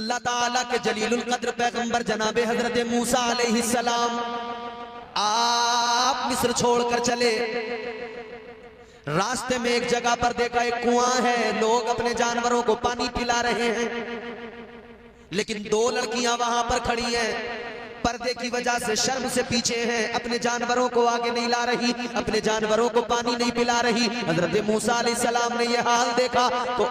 अल्लाह ताला के जलीलुल कद्र पैगंबर जनाबे हजरत मूसा अलैहिस्सलाम आप मिस्र छोड़कर चले। रास्ते में एक जगह पर देखा एक कुआं है, लोग अपने जानवरों को पानी पिला रहे हैं, लेकिन दो लड़कियां वहां पर खड़ी हैं, पर्दे की वजह से शर्म से पीछे हैं, अपने जानवरों को आगे नहीं ला रही, अपने जानवरों को पानी नहीं पिला रही। हजरत मूसा अलैहिस्सलाम ने यह हाल देखा तो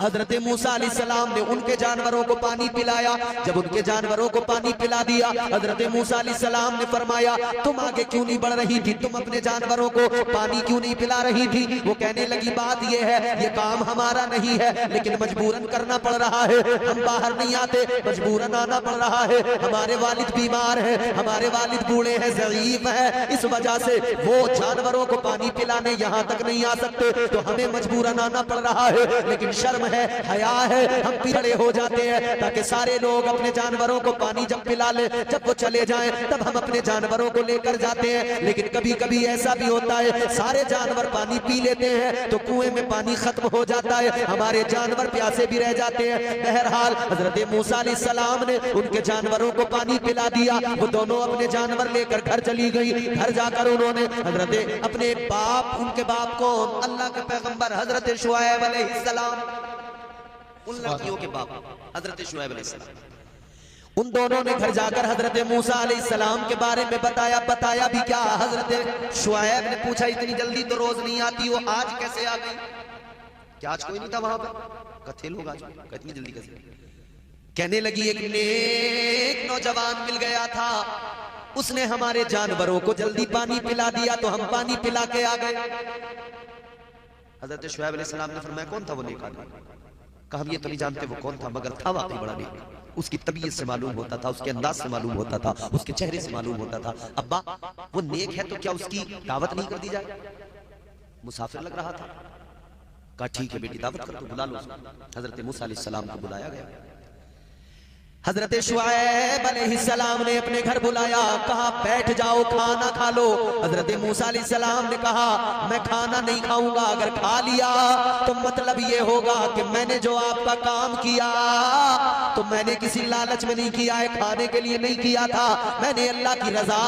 हजरत मूसा अलैहिस्सलाम ने उनके जानवरों को पानी पिलाया। जब उनके जानवरों को पानी पिला दिया, हजरत मूसा अलैहिस्सलाम ने फरमाया, तुम आगे क्यों नहीं बढ़ रही थी, तुम अपने जानवरों को पानी क्यों नहीं पिला रही थी? वो कहने लगी, बात यह है, ये काम हमारा नहीं है, लेकिन मजबूरन करना पड़ रहा है, हम बाहर नहीं आते, मजबूरन आना पड़ रहा है, हमारे वालिद बीमार है, हमारे वालिद बूढ़े हैं, ज़ईफ है, इस वजह से वो जानवरों को पानी पिलाने यहाँ तक नहीं आ सकते, तो हमें मजबूरन आना पड़ रहा है। लेकिन शर्म है, हया है, हम पीछे हो जाते हैं ताकि सारे लोग अपने जानवरों को पानी जब पिला ले, जब वो चले जाएं, तब हम अपने जानवरों को लेकर जाते हैं। लेकिन कभी कभी ऐसा भी होता है, सारे जानवर पानी पी लेते हैं तो कुएं में पानी खत्म हो जाता है, हमारे जानवर प्यासे भी रह जाते हैं। बहरहाल हजरत मूसा अलैहिस्सलाम ने उनके जानवरों को पानी पिला दिया। वो दोनों अपने जानवर लेकर घर चली गई। घर जाकर उन्होंने हजरत अपने बाप, उनके बाप को अल्लाह के पैगंबर हजरत शुआयब अलैहिस्सलाम, उन लड़कियों के बाप हजरत शुआयब अलैहिस्सलाम, उन दोनों ने घर जाकर हजरत मूसा अलैहिस्सलाम के बारे में बताया। बताया भी क्या, हजरत शुआयब ने पूछा, इतनी जल्दी तो रोज नहीं आती हो, आज कैसे आ गई? क्या आज कोई नहीं था वहां पर? कथे लोग आज इतनी जल्दी कैसे? कहने लगी, एक नेक नौजवान मिल गया था, उसने हमारे जानवरों को जल्दी पानी पिला दिया तो हम पानी पिला के आ गए। हजरत शुआयब अलैहिस्सलाम ने फरमाया, कौन था वो नेक आदमी? कहा, हम ये तो नहीं जानते वो कौन था, मगर था वाकई बड़ा नेक। उसकी तबीयत से मालूम होता था, उसके अंदाज से मालूम होता था, उसके चेहरे से मालूम होता था। अब्बा वो नेक है तो क्या उसकी दावत नहीं कर दी जाए? मुसाफिर लग रहा था। कहा, ठीक है बेटी, दावत कर दो, बुला लो उसको। हजरत मूसा अलैहिस्सलाम को बुलाया गया। हजरत शुआयब अलैहिस्सलाम ने अपने घर बुलाया, कहा बैठ जाओ, खाना खा लो। हजरत मूसा अलैहिस्सलाम ने कहा, मैं खाना नहीं खाऊंगा, अगर खा लिया तो मतलब ये होगा कि मैंने जो आपका काम किया तो मैंने किसी लालच में नहीं किया है, खाने के लिए नहीं किया था, मैंने अल्लाह की रजा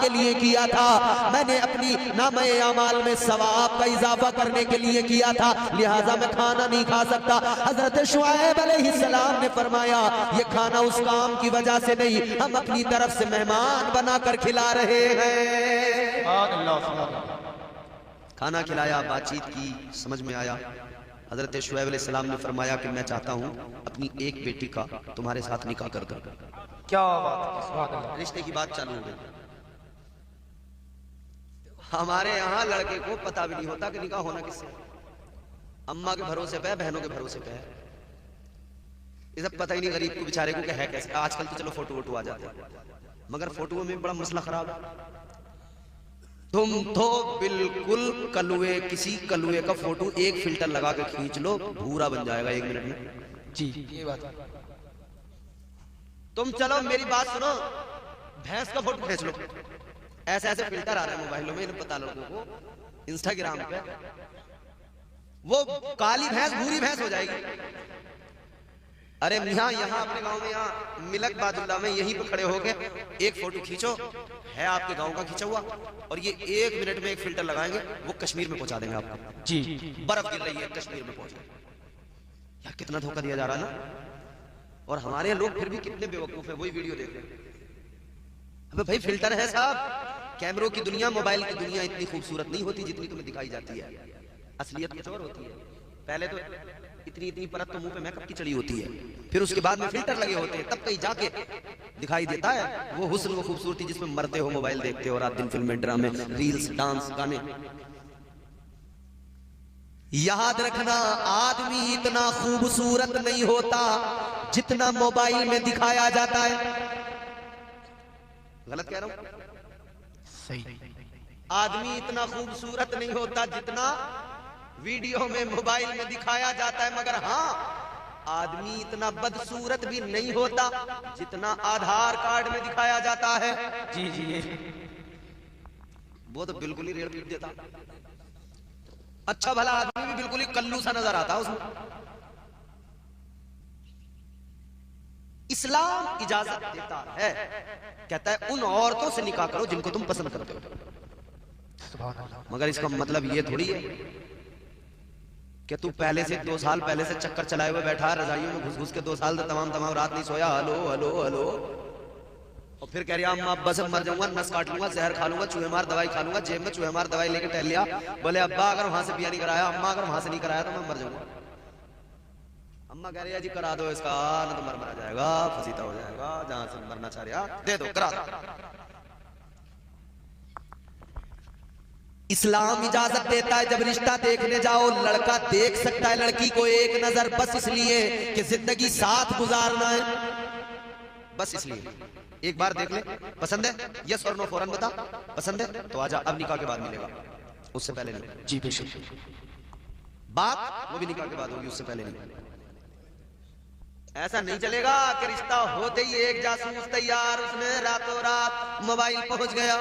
के लिए किया था, मैंने अपनी नामे अमाल में सवाब का इजाफा करने के लिए किया था, लिहाजा मैं खाना नहीं खा सकता। हजरत शुआयब अलैहिस्सलाम ने फरमाया, ये खाना उस काम की वजह से नहीं, हम अपनी तरफ से मेहमान बनाकर खिला रहे हैं। खाना खिलाया, बातचीत की, समझ में आया। हजरत शुआयब अलैहिस्सलाम ने फरमाया कि मैं चाहता हूं अपनी एक बेटी का तुम्हारे साथ निकाह कर दो। क्या बात है, रिश्ते की बात चालू हो गई। हमारे यहाँ लड़के को पता भी नहीं होता कि निकाह होना किससे, अम्मा के भरोसे पे, बहनों के भरोसे पे है, ये सब पता ही नहीं गरीब को बेचारे को क्या है कैसे। आजकल तो चलो फोटो वोटो आ जाते हैं, मगर फोटो में बड़ा मसला खराब है। तुम तो बिल्कुल कलुए, किसी कलुए का फोटो एक फिल्टर लगा के खींच लो, भूरा बन जाएगा 1 मिनट में। जी ये बात है। तुम चलो मेरी बात सुनो, भैंस का फोटो खींच लो, ऐसे ऐसे फिल्टर आ रहे हैं मोबाइलों में, इन्हें पता लोगों को इंस्टाग्राम पे, वो काली भैंस भूरी भैंस हो जाएगी। अरे मियां, यहाँ अपने गांव में, यहाँ मिलक बादुल्ला में, यहीं पे खड़े होके एक फोटो खींचो, है आपके गांव का खींचा हुआ, और ये 1 मिनट में एक फिल्टर लगाएंगे, वो कश्मीर में पहुंचा देंगे आपको। जी बर्फ गिर रही है, कश्मीर में पहुंच गए। यार कितना धोखा दिया जा रहा है ना। और हमारे लोग फिर भी कितने बेवकूफ है, वही वीडियो देख रहे हैं। अबे भाई फिल्टर है साहब, कैमरों की दुनिया, मोबाइल की दुनिया इतनी खूबसूरत नहीं होती जितनी तुम्हें दिखाई जाती है। असलियत कुछ और होती है। पहले तो इतनी इतनी परत तो मुंह पे मेकअप की चढ़ी होती है, फिर उसके बाद में फिल्टर लगे होते हैं, तब कहीं जाके दिखाई देता है वो हुस्न, वो खूबसूरती जिसमें मरते हो, मोबाइल देखते हो, रात दिन फिल्में, ड्रामे, रील्स, डांस, गाने। याद रखना, आदमी इतना खूबसूरत नहीं होता जितना मोबाइल में दिखाया जाता है। गलत कह रहा हूं? सही। आदमी इतना खूबसूरत नहीं होता जितना वीडियो में, मोबाइल में दिखाया जाता है। मगर हाँ, आदमी इतना बदसूरत भी नहीं होता जितना आधार कार्ड में दिखाया जाता है। जी जी, वो तो बिल्कुल ही रेड़ पीट देता। अच्छा भला आदमी भी बिल्कुल ही कल्लू सा नजर आता उसमें। इस्लाम इजाजत देता है, कहता है उन औरतों से निकाह करो जिनको तुम पसंद करते हो। सुभान अल्लाह। मगर इसका मतलब ये थोड़ी है कि तू पहले से 2 साल पहले से चक्कर चलाए हुए बैठा है रजाइयों में घुस घुस के 2 साल से तमाम रात नहीं सोया, हलो हलो हलो, और फिर कह रही अम्मा बस मर जाऊंगा, नस काट लूंगा, जहर खा लूंगा, चूहे मार दवाई खा लूंगा, जेब में चूहे मार दवाई लेके टहल लिया। बोले अब्बा अगर वहां से पिया नहीं कराया, अम्मा अगर वहां से नहीं कराया तो मैं मर जाऊंगा। अम्मा कह रही है जी करा दो इसका, न तो मर जाएगा, फसीता हो जाएगा, जहां से मरना चाह रहा दे दो, करा दो। इस्लाम इजाजत देता है जब रिश्ता देखने जाओ, लड़का देख सकता है लड़की को एक नजर, बस इसलिए कि जिंदगी साथ गुजारना है, बस इसलिए एक बार देख ले, पसंद है, यस और नो फौरन बता, पसंद है तो आजा, अब निकाह के बाद मिलेगा, उससे पहले नहीं। जी बेशक। बात वो भी निकाह के बाद होगी, उससे पहले नहीं। ऐसा नहीं चलेगा कि रिश्ता होते ही एक जासूस तैयार, उसने रातों रात मोबाइल पहुंच गया,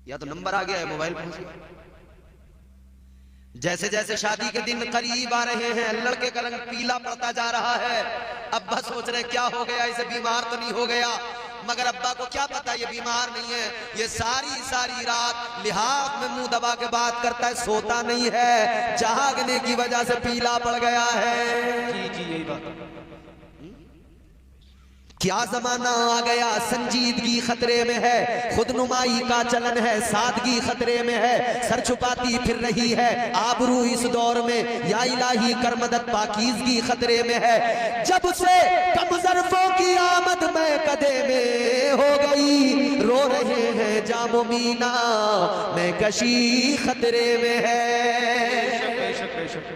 या तो नंबर आ गया है मोबाइल पहुंच गया। जैसे जैसे शादी के दिन करीब आ रहे हैं, लड़के का रंग पीला पड़ता जा रहा है। अब्बा सोच रहे क्या हो गया, इसे बीमार तो नहीं हो गया, मगर अब्बा को क्या पता ये बीमार नहीं है, ये सारी सारी रात लिहाज में मुंह दबा के बात करता है, सोता नहीं है, जागने की वजह से पीला पड़ गया है। जी जी यही बात। क्या जमाना आ गया, संजीदगी खतरे में है, खुदनुमाई का चलन है, सादगी खतरे में है, सर छुपाती फिर रही है आबरू इस दौर में, या इलाही कर मदद पाकीज़गी खतरे में है। जब से कम ज़र्फ़ों की आमद में कदे में हो गई, रो रहे हैं जामो मीना में कशी खतरे में है। बेशक बेशक।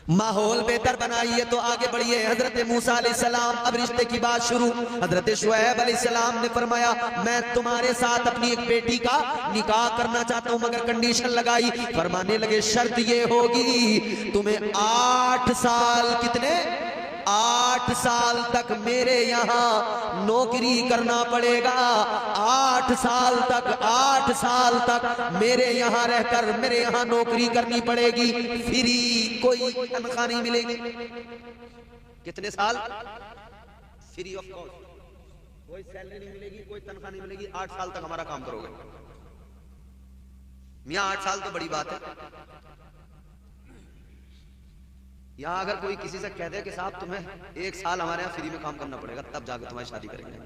माहौल बेहतर बनाइए तो आगे बढ़िए। हजरत मूसा अलैहिस्सलाम, अब रिश्ते की बात शुरू। हजरत शुएब अलैहिस्सलाम ने फरमाया मैं तुम्हारे साथ अपनी एक बेटी का निकाह करना चाहता हूं, मगर कंडीशन लगाई। फरमाने लगे शर्त ये होगी तुम्हें 8 साल, कितने 8 साल तक मेरे यहाँ नौकरी करना पड़ेगा। 8 साल तक, 8 साल तक मेरे यहाँ रहकर मेरे यहाँ नौकरी करनी पड़ेगी, फ्री, कोई तनख्वाह नहीं मिलेगी। कितने साल? फ्री ऑफ कॉस्ट, कोई सैलरी नहीं मिलेगी, कोई तनख्वाह नहीं मिलेगी। 8 साल तक हमारा काम करोगे। मियाँ 8 साल तो बड़ी बात है। यहाँ अगर कोई किसी से कह दे कि साहब तुम्हें 1 साल हमारे यहाँ फ्री में काम करना पड़ेगा, तब जाकर तुम्हारी शादी करेंगे,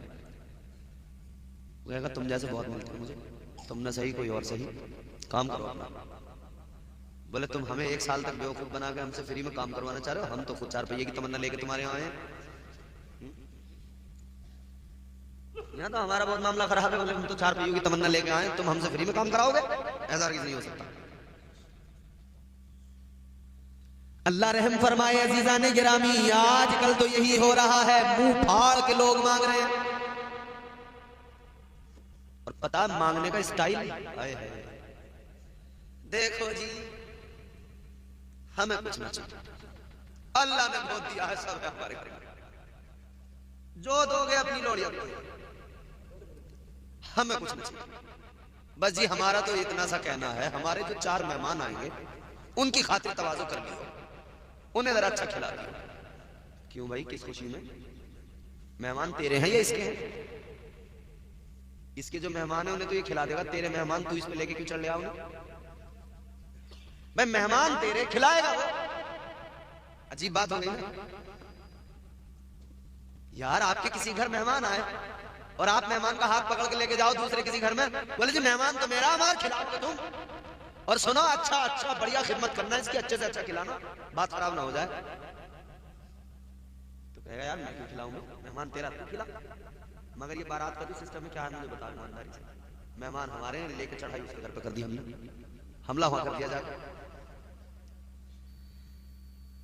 वो कहेगा तुम जैसे बहुत मिलते हो मुझे, तुम न सही कोई और सही, काम करो अपना। बोले तुम हमें 1 साल तक बेवकूफ बना के हमसे फ्री में काम करवाना चाह रहे हो, हम तो खुद 4 रुपये की तमन्ना लेके तुम्हारे यहाँ आए। यहाँ तो हमारा बहुत मामला खराब है, बोले हम तो 4 रुपये की तमन्ना लेके आए, तुम हमसे फ्री में काम कराओगे? ऐसा नहीं हो सकता। अल्लाह रहम फरमाए। अजीजाने गिरामी, आजकल तो यही हो रहा है, मुंह फाड़ के लोग मांग रहे हैं। और पता है मांगने का स्टाइल है, देखो जी हमें कुछ ना चाहिए, अल्लाह ने बहुत दिया है, सब है हमारे घर में, जो दोगे अपनी लोड़ियां हमें कुछ ना चाहिए। बस जी हमारा तो इतना सा कहना है, हमारे जो 4 मेहमान आएंगे उनकी खातिर तवाज़ो कर लियो, उन्हें जरा अच्छा खिला दिया। क्यों भाई, किस खुशी में? मेहमान तेरे हैं या इसके हैं? इसके जो मेहमान है उन्हें तो ये खिला देगा, तेरे मेहमान तू इस पे लेके क्यों चढ़ ले आओ? भाई मेहमान तेरे, खिलाएगा वो। अजीब बात हो गई ना यार। आपके किसी घर मेहमान आए और आप मेहमान का हाथ पकड़ के लेके जाओ दूसरे किसी घर में, बोले जी मेहमान तो मेरा, हमार खिलाओगे तुम, और सुनो अच्छा अच्छा बढ़िया खिदमत करना, इसकी अच्छे से अच्छा खिलाना, बात खराब ना हो जाए। तो कहेगा यार मैं क्यों खिलाऊंगा, मेहमान तेरा तू खिला। मगर ये बारात का जो सिस्टम है क्या है मुझे बता ईमानदारी से। मेहमान हमारे हैं, लेके चढ़ाई उसके घर पे कर दी हमने, हमला वहां कर दिया जाए।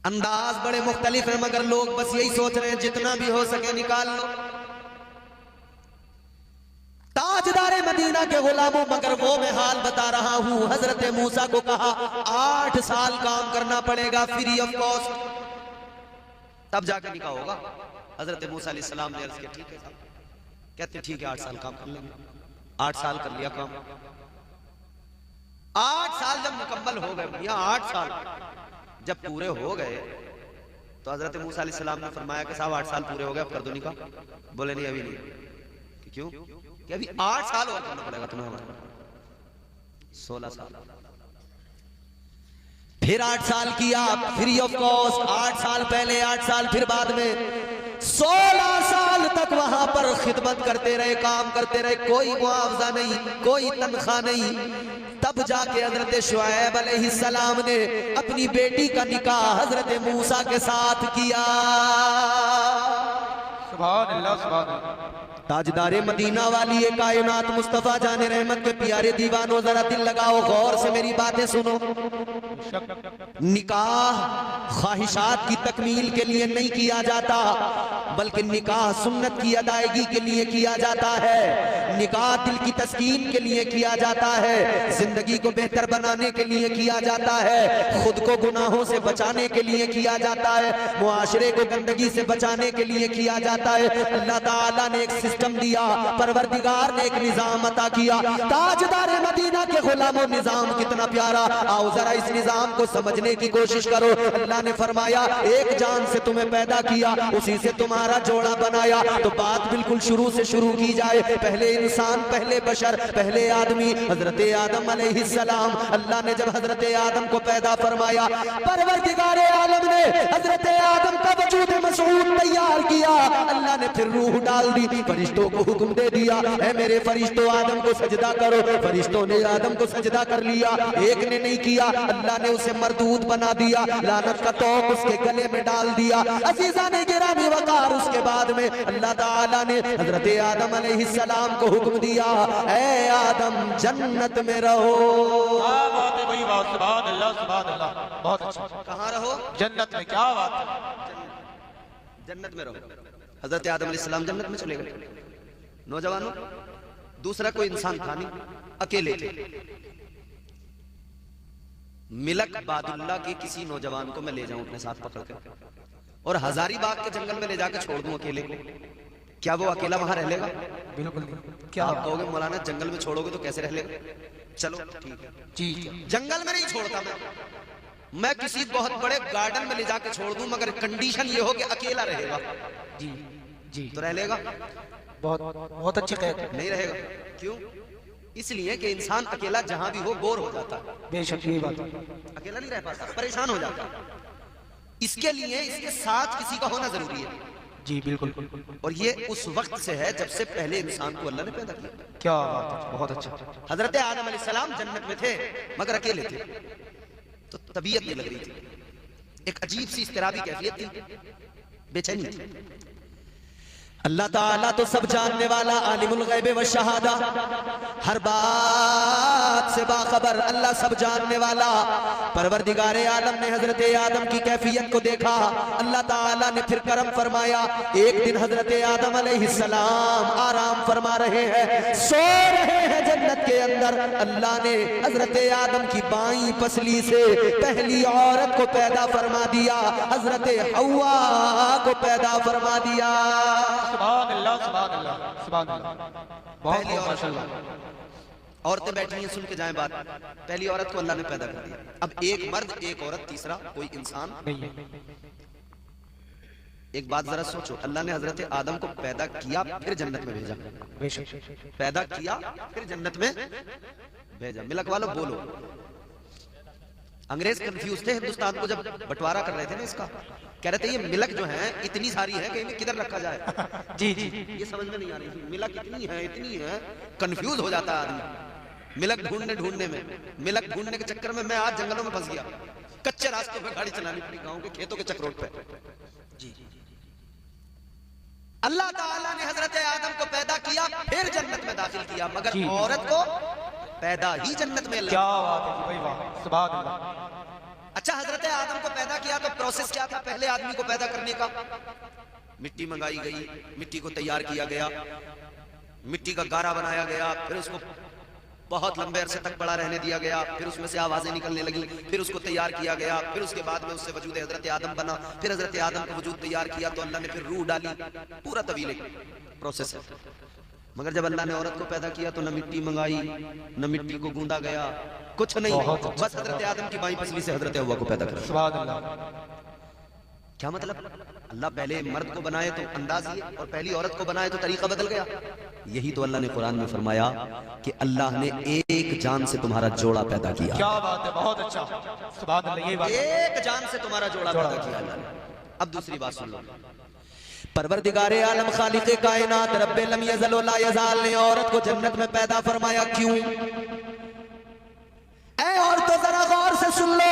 अंदाज बड़े मुख्तलिफ है, मगर लोग बस यही सोच रहे हैं जितना भी हो सके निकाल लो। ताजदारे मदीना के गुलामों, मगर वो मैं हाल बता रहा हूं। हजरत मूसा को कहा 8 साल काम करना पड़ेगा फ्री ऑफ कॉस्ट, तब जाकर निकाह होगा। हजरत मूसा अलैहिस्सलाम ने अर्ज किया ठीक है साहब, कहते ठीक है 8 साल काम कर लेंगे। 8 साल कर लिया काम। 8 साल जब मुकम्मल हो गए, 8 साल जब पूरे हो गए तो हजरत मूसा अलैहिस्सलाम ने फरमाया कि साहब 8 साल पूरे हो गए, अब कर दो निकाह। बोले नहीं अभी नहीं। क्यों? कि अभी 8 साल और करना पड़ेगा तुम्हें हमारे। 16 साल, फिर 8 साल किया फ्री ऑफ कॉस्ट। 8 साल पहले, 8 साल फिर बाद में, 16 साल तक वहां पर खिदमत करते रहे, काम करते रहे, कोई मुआवजा नहीं, कोई तनख्वाह नहीं। तब जाके हजरत शुएब अलैहिस्सलाम ने अपनी बेटी का निकाह हजरत मूसा के साथ किया। सुभान अल्लाह, सुभान अल्लाह। ताजदारे मदीना वाली ये कायनात मुस्तफा जाने रहमत के प्यारे दीवानों, जरा दिल लगाओ, गौर से मेरी बातें सुनो। निकाह ख्वाहिशात की तकमील के लिए नहीं किया जाता, बल्कि निकाह सुन्नत की अदायगी के लिए किया जाता है। निकाह दिल की तस्कीन के लिए किया जाता है, जिंदगी को बेहतर बनाने के लिए किया जाता है, खुद को गुनाहों से बचाने के लिए किया जाता है, मुआशरे को गंदगी से बचाने के लिए किया जाता है। अल्लाह ताला ने एक सिस्टम दिया, परवरदिगार ने एक निजाम अता किया। ताजदारे मदीना के गुलामों, निजाम कितना प्यारा, आओ जरा इस निजाम को समझने की कोशिश करो। अल्लाह ने फरमाया एक जान से तुम्हें पैदा किया, उसी से तुम्हारा जोड़ा बनाया। तो बात बिल्कुल शुरू से शुरू की जाए, पहले इंसान, पहले बशर, पहले आदमी हजरत आदम अलैहिस्सलाम। अल्लाह ने जब हजरत आदम को पैदा फरमाया, परवरदिगार आलम ने हजरत आदम का वजूद मसऊद तैयार किया। अल्लाह ने फिर रूह डाल दी, फरिश्तों को हुक्म दे दिया, ऐ मेरे फरिश्तों आदम को सजदा करो। फरिश्तों ने आदम को सजदा कर लिया, एक ने नहीं किया, अल्लाह ने उसे मरदूद बना दिया, लानत का तोक उसके गले में डाल दिया। अजीजा ने गिरामी वकार, उसके बाद में अल्लाह ताला ने हजरत आदम अलैहिस्सलाम को हुक्म दिया, ऐ आदम जन्नत में रहो। क्या बात है भाई, वाह, सुभान अल्लाह, सुभान अल्लाह, बहुत अच्छा। कहाँ रहो? जन्नत में। क्या बात है, जन्नत में रहो। हजरत आदम अलैहिस्सलाम जन्नत में चले गए। नौजवानों, दूसरा कोई इंसान था नहीं, अकेले थे। मिलक बादुल्ला के किसी नौजवान को मैं ले जाऊं अपने साथ पकड़ कर और हजारीबाग के जंगल में ले जाकर छोड़ दूं अकेले को, क्या वो अकेला वहां रह लेगा? बिल्कुल। क्या आप कहोगे मौलाना जंगल में छोड़ोगे तो कैसे रह लेगा? चलो ठीक है जी, जंगल में नहीं छोड़ता मैं किसी बहुत बड़े गार्डन में ले जाकर छोड़ दूं, मगर कंडीशन ये हो कि अकेला रहेगा। जी जी, तो रह लेगा? बहुत बहुत अच्छे कहते हैं। नहीं रहेगा। क्यों? इसलिए कि इंसान अकेला जहां भी हो बोर हो जाता है। बेशक यही बात है। अकेला नहीं रह पाता, परेशान हो जाता है। इसके लिए इसके साथ किसी का होना जरूरी है। जी बिल्कुल। और ये उस वक्त से है जब से पहले इंसान को अल्लाह ने पैदा किया। क्या बात है, बहुत अच्छा। हजरत आदम अलैहिस्सलाम जन्नत में थे मगर अकेले थे, तो तबीयत नहीं लग रही थी, एक अजीब सी इस्तराबी कैफियत थी, बेचैनी थी। अल्लाह ताला तो सब जानने वाला, आलिमुल गैब व शहादा, हर बात से बाखबर, अल्लाह सब जानने वाला। परवरदिगारे आलम ने हजरत आदम की कैफियत को देखा, अल्लाह ताला ने फिर करम फरमाया। एक दिन हजरत आदम अलैहिस्सलाम आराम फरमा रहे हैं, सो रहे हैं जन्नत के अंदर। अल्लाह ने हजरत आदम की बाईं पसली से पहली औरत को पैदा फरमा दिया, हजरत हव्वा को पैदा फरमा दिया। सुभान अल्लाह, सुभान अल्लाह, सुभान अल्लाह, बहुत बहुत माशाअल्लाह। औरतें बैठी हैं, सुन के जाएं बात। पहली औरत को अल्लाह ने पैदा कर दिया। अब एक मर्द, एक औरत, तीसरा कोई इंसान नहीं है। एक बात जरा सोचो, अल्लाह ने हजरत आदम को पैदा किया फिर जन्नत में भेजा, बेशक पैदा किया फिर जन्नत में भेजा। मिलक वालों बोलो, अंग्रेज कंफ्यूज थे हिंदुस्तान को जब बंटवारा कर रहे थे ना इसका, कह रहे थे ये मिलक जो है इतनी सारी है कि इन्हें किधर रखा जाए। जी जी, ये समझ में नहीं आ रही, मिलक इतनी है, कंफ्यूज हो जाता है आदमी मिलक ढूंढने में। मिलक ढूंढने के चक्कर में मैं आज जंगलों में फंस गया, कच्चे रास्तों पे गाड़ी चलानी पड़ी, गांव के खेतों के चक्रोट पे। जी, अल्लाह ताला ने हजरत आदम को पैदा किया फिर जन्नत में दाखिल किया, मगर औरत को पैदा ही जन्नत में। क्या बात है भाई, वाह, सुभान अल्लाह। अच्छा, हजरत आदम को पैदा किया तो प्रोसेस क्या था पहले आदमी को पैदा करने का? मिट्टी मंगाई गई, मिट्टी को तैयार किया गया, मिट्टी का गारा बनाया गया, फिर उसको बहुत लंबे अरसे तक पड़ा रहने दिया गया, फिर उसमें से आवाजें निकलने लगी, फिर उसको तैयार किया गया, फिर उसके बाद में उससे वजूद हजरत आदम बना, फिर हजरत आदम का वजूद तैयार किया तो अल्लाह ने फिर रूह डाली। पूरा तवील प्रोसेस है। मगर जब अल्लाह ने औरत को पैदा किया तो न मिट्टी मंगाई, न मिट्टी को गूंदा गया, कुछ नहीं, बस हजरत आदम की बाईं पसली से हजरत हव्वा को पैदा किया। सुभान अल्लाह। क्या मतलब? अल्लाह पहले मर्द को बनाए तो अंदाज ये, और पहली औरत को बनाए तो तरीका बदल गया। यही तो अल्लाह ने कुरान में फरमाया कि अल्लाह ने एक जान से तुम्हारा जोड़ा पैदा किया। क्या बात है, बहुत अच्छा, सुभान अल्लाह। यही बात, एक जान से तुम्हारा जोड़ा पैदा किया अल्लाह ने। अब दूसरी बात सुन लो। परवरदिगारे आलम खालिक़े कायनात रब्बे लम यज़ल व ला यज़ाल ने औरत को जन्नत में पैदा फरमाया। क्यों? ऐ औरतों जरा गौर से सुन लो,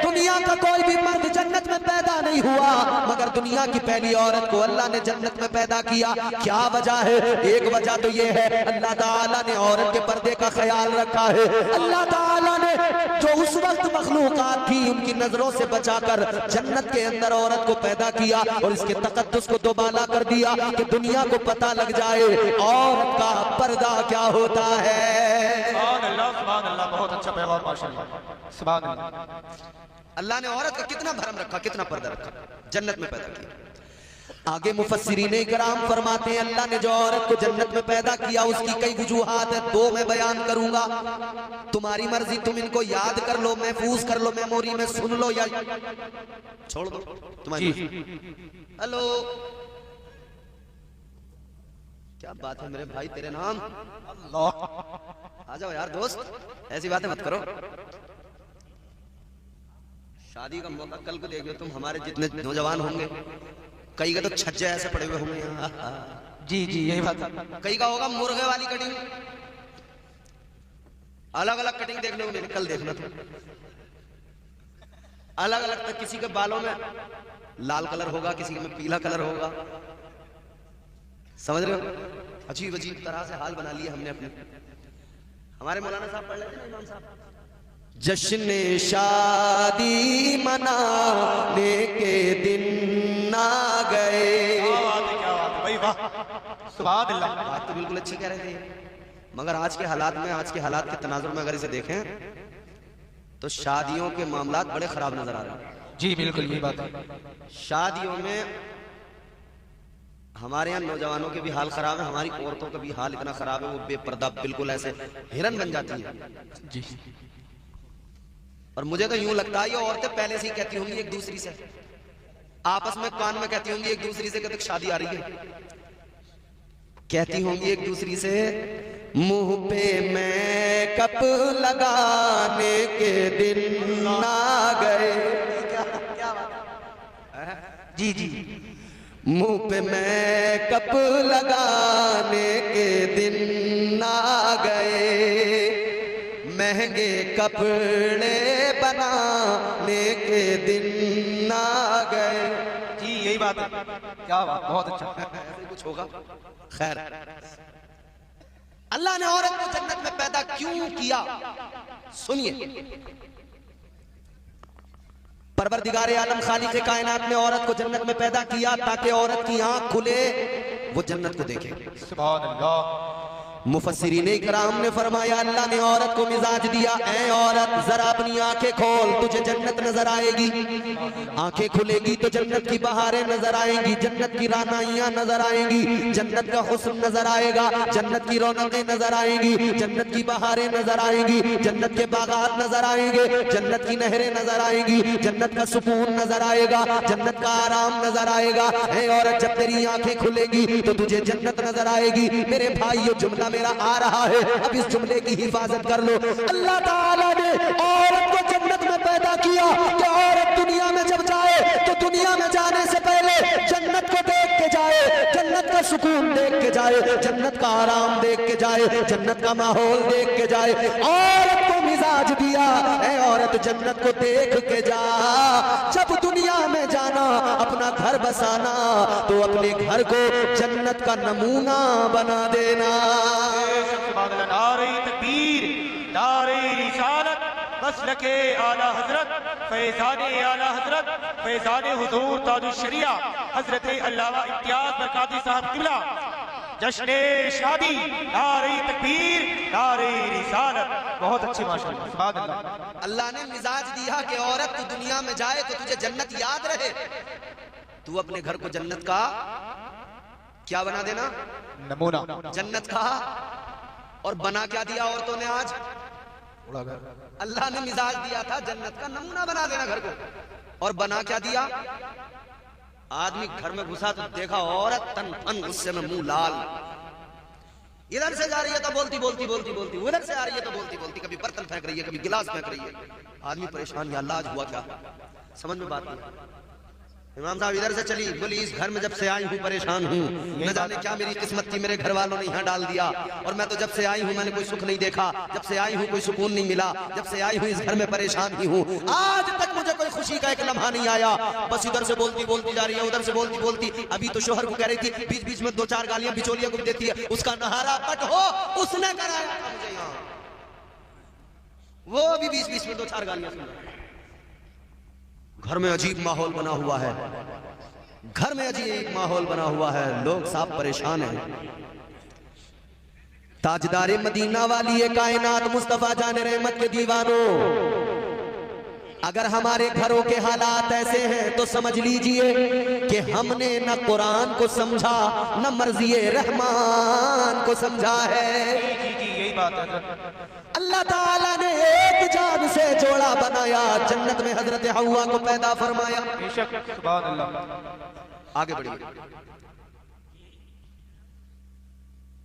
दुनिया का कोई भी मर्द जन्नत में पैदा नहीं हुआ, मगर दुनिया की पहली औरत को अल्लाह ने जन्नत में पैदा किया। क्या वजह है? एक वजह तो ये है अल्लाह ताला ने औरत के पर्दे का ख्याल रखा है। अल्लाह ताला ने जो उस वक्त मखलूकात थी उनकी नजरों से बचाकर जन्नत के अंदर औरत को पैदा किया और इसके तकद्दुस को दोबाला कर दिया कि दुनिया को पता लग जाए औरत का पर्दा क्या होता है। सुभान अल्लाह, बहुत अच्छा पैगाम माशाअल्लाह, सुभान अल्लाह। अल्लाह ने औरत का कितना भरम रखा, कितना पर्दा रखा, जन्नत में पैदा किया। आगे मुफस्सिरीन इकराम फरमाते हैं अल्लाह ने जो औरत को जन्नत में पैदा किया उसकी कई वजूहात है, दो मैं बयान करूंगा, तुम्हारी मर्जी, तुम इनको याद कर लो, महफूज कर लो, मेमोरी में सुन लो या छोड़ दो, तुम्हारी। हेलो, क्या बात है मेरे भाई, तेरे नाम? अल्लाह, आ जाओ यार दोस्त, ऐसी बातें मत करो। शादी का मौका कल को देखो तुम, हमारे जितने नौजवान होंगे कई का तो छज्जे ऐसे पड़े हुए होंगे। जी जी यही बात है। कई का होगा मुर्गे वाली कटिंग, अलग अलग कटिंग देखने को मिले, कल देखना तुम, अलग अलग तक। किसी के बालों में लाल कलर होगा, किसी में पीला कलर होगा, समझ रहे हो? अजीब अजीब तरह से हाल बना लिया हमने अपने। हमारे मौलाना साहब पढ़ लेते ना, इमाम साहब, जश्न शादी मनाने के दिन आ गए। क्या बात है, क्या बात है भाई, वाह, सुभान अल्लाह। बात तो बिल्कुल अच्छी कह रहे थे, मगर आज के हालात में, आज के हालात के तनाजुर में अगर इसे देखें तो शादियों के मामलात बड़े खराब नजर आ रहे हैं। जी बिल्कुल यही बात है। शादियों में हमारे यहाँ नौजवानों के भी हाल खराब है, हमारी औरतों का भी हाल इतना खराब है, वो बेपर्दा बिल्कुल ऐसे हिरन बन जाती है। जी, और मुझे तो यूं लगता है ये औरतें पहले से ही कहती होंगी एक दूसरी से, आपस में कान में कहती होंगी एक दूसरी से, कहते शादी आ रही है, कहती होंगी एक दूसरी से, मुंह पे मैकअप लगाने के दिन आ गए। क्या बात? जी जी, मुंह पे मैकअप लगाने के दिन आ गए, महंगे कपड़े बनाने के दिन आ गए। जी यही बात है, क्या बात, बहुत अच्छा। ऐसे कुछ होगा। खैर, अल्लाह ने औरत को जन्नत में पैदा क्यों किया सुनिए। परवरदिगारे आलम खालिक़े कायनात ने औरत को जन्नत में पैदा किया ताकि औरत की आंख खुले, वो जन्नत को देखे। सुभान अल्लाह। मुफस्सिरीन इकराम ने फरमाया अल्लाह ने औरत को मिजाज दिया, ऐ औरत जरा अपनी आंखें खोल, तुझे जन्नत नजर आएगी। आंखें खुलेगी तो जन्नत की बहारें नजर आएंगी, जन्नत की रानाइयां नजर आएंगी, जन्नत का हुस्न नजर आएगा, जन्नत की रौनकें नजर आएंगी, जन्नत की बहारें नजर आएंगी, जन्नत के बागात नजर आएंगे, जन्नत की नहरें नजर आएंगी, जन्नत का सुकून नजर आएगा, जन्नत का आराम नजर आएगा। ऐ औरत जब तेरी आंखें खुलेगी तो तुझे जन्नत नजर आएगी। मेरे भाई ये जुमला मेरा आ रहा है, अब इस जुमले की हिफाजत कर लो। अल्लाह ताला ने औरत को जन्नत में पैदा किया कि औरत दुनिया में जब जाए तो दुनिया में जाने से पहले जन्नत को देख के जाए, जन्नत का सुकून देख के जाए, जन्नत का आराम देख के जाए, जन्नत का माहौल देख के जाए। औरत को मिजाज दिया, ऐ औरत जन्नत को देख के जा। जब दुनिया में जाना, अपना घर बसाना, तो अपने घर को जन्नत का नमूना बना देना। नारे तकबीर, नारे रिसालत, मसलके आला हजरत, फैज़ाने आला हजरत, फैज़ाने हुजूर ताजुश शरिया हजरत अल्लामा इम्तियाज बरकाती साहब किबला, जश्न शादी, नारे तकबीर, नारे रिसालत। बहुत अच्छी माशाअल्लाह, सुभान अल्लाह। अल्लाह ने मिजाज दिया कि औरत तू दुनिया में जाए तो तुझे जन्नत याद रहे, तू अपने घर को जन्नत का क्या बना देना, नमूना, जन्नत का। और बना क्या दिया औरतों ने आज? अल्लाह ने मिजाज दिया था जन्नत का नमूना बना देना घर को, और बना क्या दिया? आदमी घर में घुसा तो देखा औरत तन फन गुस्से में मुंह लाल, इधर से जा रही है तो बोलती बोलती बोलती बोलती, उधर से आ रही है तो बोलती बोलती, कभी बर्तन फेंक रही है, कभी गिलास फेंक रही है। आदमी परेशान, या अल्लाह आज हुआ क्या, समझ में बात नहीं। इमाम साहब इधर से चली, बोली इस घर में जब से आई हूँ परेशान हूँ, न जाने क्या मेरी किस्मत थी, मेरे घर वालों ने यहाँ डाल दिया, और मैं तो जब से आई हूँ मैंने कोई सुख नहीं देखा, जब से आई हूँ कोई सुकून नहीं मिला, जब से आई हूँ इस घर में परेशान ही हूँ, आज तक मुझे कोई खुशी का एक लम्हा नहीं आया। बस इधर से बोलती बोलती जा रही है, उधर से बोलती बोलती, अभी तो शोहर को कह रही थी, बीच बीच में 2-4 गालियां बिचौलिया को भी देती है, उसका नहारा पट हो उसने कराया था मुझे यहाँ, वो भी बीच बीच में 2-4 गालियां सुन। घर में अजीब माहौल बना हुआ है, घर में अजीब माहौल बना हुआ है, लोग साफ परेशान हैं। ताजदारे मदीना वाली ये कायनात मुस्तफा जाने रहमत के दीवानों, अगर हमारे घरों के हालात ऐसे हैं तो समझ लीजिए कि हमने न कुरान को समझा न मर्ज़ी रहमान को समझा है। यही बात है। अल्लाह ताला ने एक जान से जोड़ा बनाया, जन्नत में हजरत हव्वा को पैदा फरमाया। बेशक, सुभान अल्लाह। आगे बढ़िए,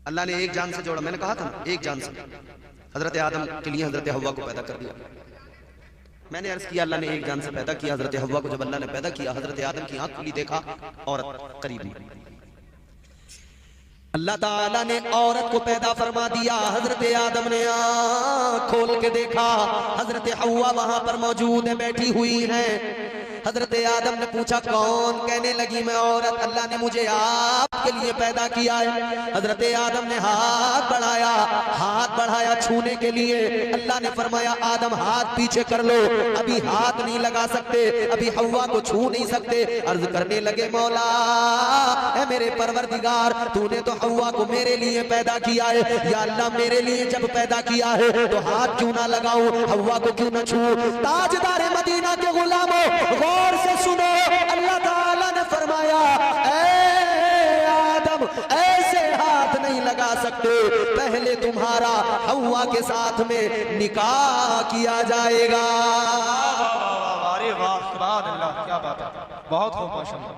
अल्लाह ने एक जान से जोड़ा, मैंने कहा था ना एक जान से, हजरत आदम के लिए हजरत हव्वा को पैदा कर दिया। मैंने अर्ज किया अल्लाह ने एक जान से पैदा किया, हजरत हव्वा को जब अल्लाह ने पैदा किया, हजरत आदम की आंख खुली, देखा औरत करीब में, अल्लाह ताला ने औरत को पैदा फरमा दिया। हजरत आदम ने आँख खोल के देखा, हजरत हव्वा वहां पर मौजूद है, बैठी हुई है। हजरत आदम ने पूछा कौन, कहने लगी मैं औरत, अल्लाह ने मुझे आपके लिए पैदा किया है। हजरत आदम ने हाथ बढ़ाया छूने के लिए, अल्लाह ने फरमाया आदम हाथ पीछे कर लो, अभी हाथ नहीं लगा सकते, अभी हव्वा को छू नहीं सकते। अर्ज करने लगे मौला ऐ मेरे परवरदिगार, तूने तो हव्वा को मेरे लिए पैदा किया है, या अल्लाह मेरे लिए जब पैदा किया है तो हाथ क्यों ना लगाऊं, हव्वा को क्यों ना छू। ताजदारे मदीना के गुलामों गौर से सुनो, अल्लाह ताला ने फरमाया ऐ आदम ऐसे हाथ नहीं लगा सकते, पहले तुम्हारा हव्वा के साथ में निकाह किया जाएगा। अरे वाह, सुभान अल्लाह, क्या बात है, बहुत खूब माशाअल्लाह।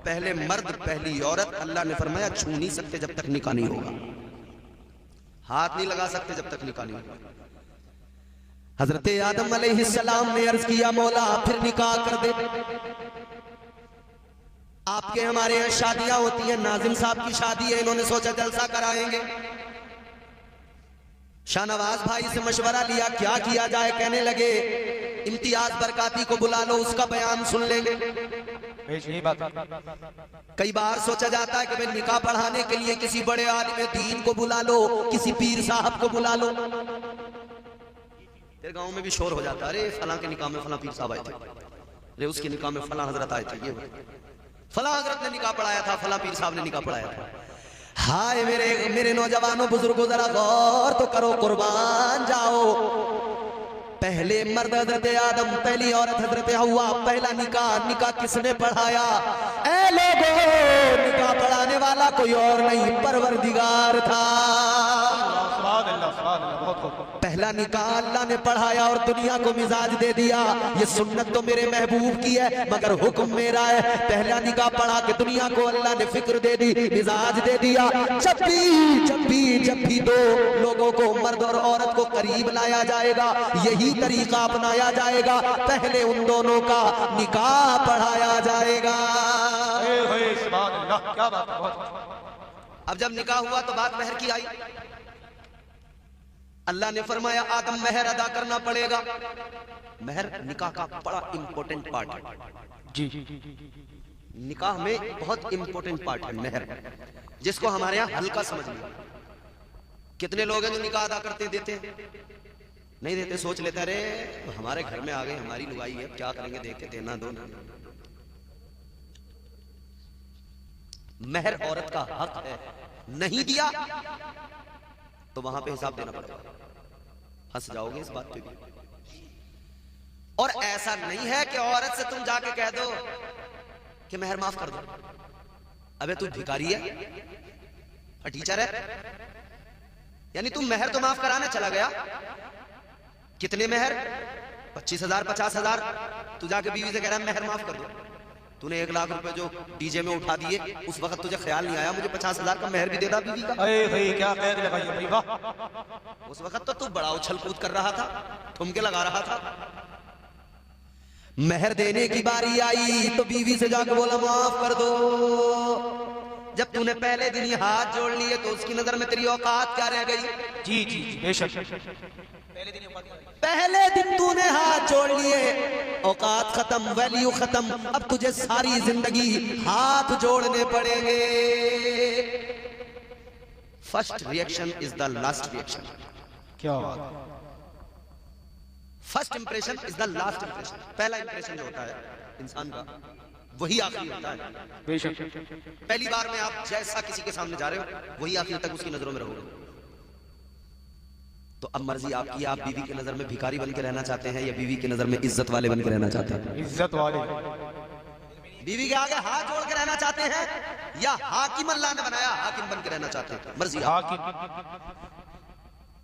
पहले मर्द पहली औरत, अल्लाह ने फरमाया छू नहीं सकते जब तक निकाह नहीं होगा, हाथ नहीं लगा सकते जब तक निकाह नहीं होगा। हजरत आदम अलैहिस्सलाम ने अर्ज किया मौला फिर निकाह कर दे। आपके हमारे यहाँ शादियां होती हैं, नाजिम साहब की शादी है, इन्होंने सोचा जलसा कराएंगे। शाहनवाज भाई से मशवरा लिया क्या किया जाए, कहने लगे इम्तियाज बरकाती को बुला लो, उसका बयान सुन लेंगे। कई बार सोचा जाता है कि भाई निकाह पढ़ाने के लिए किसी बड़े आलिम दीन को बुला लो, किसी पीर साहब को बुला लो। फिर गांव में भी शोर हो जाता है, अरे फलां के निकाह में फलां पीर साहब आए थे, अरे उसके निकाह में फलां हजरत आए थे, ये फलां हजरत ने निकाह पढ़ाया था, फलां पीर साहब ने निकाह पढ़ाया था। हाय मेरे नौजवानों बुजुर्गों, जरा गौर तो करो, कुर्बान जाओ। पहले मर्द हजरत आदम, पहली औरत हजरत हव्वा, पहला निकाह किसने पढ़ाया? ऐ लोगों, निकाह पढ़ाने वाला कोई और नहीं, परवरदिगार था। पहला निकाह अल्लाह ने पढ़ाया और दुनिया को मिजाज दे दिया। ये सुन्नत तो मेरे महबूब की है मगर हुक्म मेरा है। पहला निकाह पढ़ा के दुनिया को अल्लाह ने फिक्र दे दी, मिजाज दे दिया। जब भी दो लोगों को, मर्द और औरत को करीब लाया जाएगा, यही तरीका अपनाया जाएगा। पहले उन दोनों का निकाह पढ़ाया जाएगा। क्या बात है। अब जब निकाह हुआ तो बात महर की आई। अल्लाह ने फरमाया आदम महर अदा करना पड़ेगा। महर निकाह का बड़ा इंपॉर्टेंट पार्ट है जी। निकाह में बहुत इंपॉर्टेंट पार्ट है महर, जिसको हमारे यहाँ हल्का समझ लिया। कितने लोग हैं जो निकाह अदा करते देते हैं? नहीं देते, सोच लेते अरे हमारे घर में आ गए, हमारी लुगाई है, क्या करेंगे, देख के देना दो ना। महर औरत का हक है, नहीं दिया तो वहां पे हिसाब देना पड़ेगा। हंस जाओगे इस बात पे भी। और ऐसा नहीं है कि औरत से तुम जाके कह दो कि महर माफ कर दो। अबे तू भिखारी है, टीचर है, यानी तुम महर तो माफ कराने चला गया। कितने महर? 25,000 50,000। तू जाके बीवी से कह रहा है महर माफ कर दो। तूने 1 लाख रुपए जो डीजे में उठा दिए, उस वक्त तुझे ख्याल नहीं आया मुझे 50,000 का मेहर भी देना बीवी का? अरे भाई क्या कह दिया भाई, भाई वाह। उस वक्त तो तू बड़ा उछल कूद कर रहा था, ठुमके लगा रहा था। मेहर देने की बारी आई तो बीवी से जाकर बोला माफ कर दो। जब तूने पहले दिन ही हाथ जोड़ लिए तो उसकी नजर में तेरी औकात क्या रह गई? जी जी जी बेशक, पहले दिन तूने हाथ जोड़ लिए, औकात खत्म, वैल्यू खत्म, अब तुझे सारी जिंदगी हाथ जोड़ने पड़ेंगे। First reaction is the last reaction. क्या first impression is the last impression. पहला इंप्रेशन जो होता है इंसान का वही आखिरी होता है। बेशक, पहली बार में आप जैसा किसी के सामने जा रहे हो वही आखिर तक उसकी नजरों में रहोगे। तो अब मर्जी आपकी, आप बीवी की नजर में भिखारी बन के रहना चाहते हैं या बीवी की नजर में इज्जत वाले बन के रहना चाहते हैं? इज्जत वाले। बीवी के आगे हाथ जोड़ के रहना चाहते हैं या हाकिम अल्लाह ने बनाया हाकिम बन के रहना चाहते हैं? मर्जी हाकिम।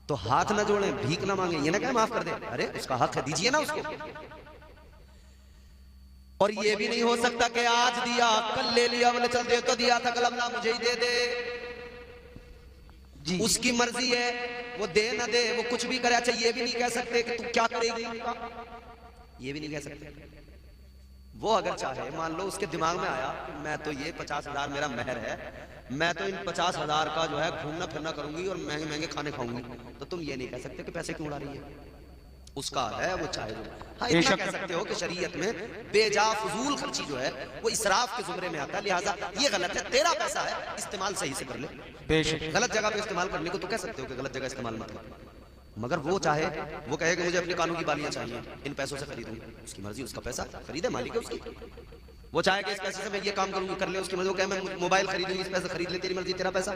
तो हाथ ना जोड़ें, भीख ना मांगे, ये ना कहें माफ कर दे, अरे उसका हक है दीजिए ना उसको। और ये भी नहीं हो सकता कि आज दिया कल ले लिया, बोले चल दे तो दिया था कल, अल्लाह मुझे ही दे दे जी। उसकी मर्जी है, वो दे ना दे, वो कुछ भी करे। अच्छा ये भी नहीं कह सकते कि तू क्या करेगी, ये भी नहीं कह सकते। वो अगर चाहे, मान लो उसके दिमाग में आया मैं तो ये 50,000 मेरा मेहर है, मैं तो इन 50,000 का जो है घूमना फिरना करूंगी और महंगे महंगे खाने खाऊंगी, तो तुम ये नहीं कह सकते कि पैसे क्यों उड़ा रही है, उसका है वो चाहे जो। हाँ इतना कह सकते हो कि शरीयत में बेजा फजूल खर्ची जो है वो इसराफ के जुमरे में आता है, लिहाजा ये गलत है, तेरा पैसा है इस्तेमाल सही से कर ले। बेशक, गलत जगह पे इस्तेमाल करने को तो कह सकते हो कि गलत जगह इस्तेमाल मत कर, मगर वो चाहे, वो कहे कि मुझे अपने कानून की बालियां चाहिए, इन पैसों से खरीदूंगी, उसकी मर्जी, उसका पैसा, खरीदे, मालिक है उसकी। वो चाहे कि इस पैसे से मैं ये काम करूंगी, कर ले, उसकी मर्जी। वो कहे मैं मोबाइल खरीदूंगी, इस पैसे खरीद ले, तेरी मर्जी, तेरा पैसा।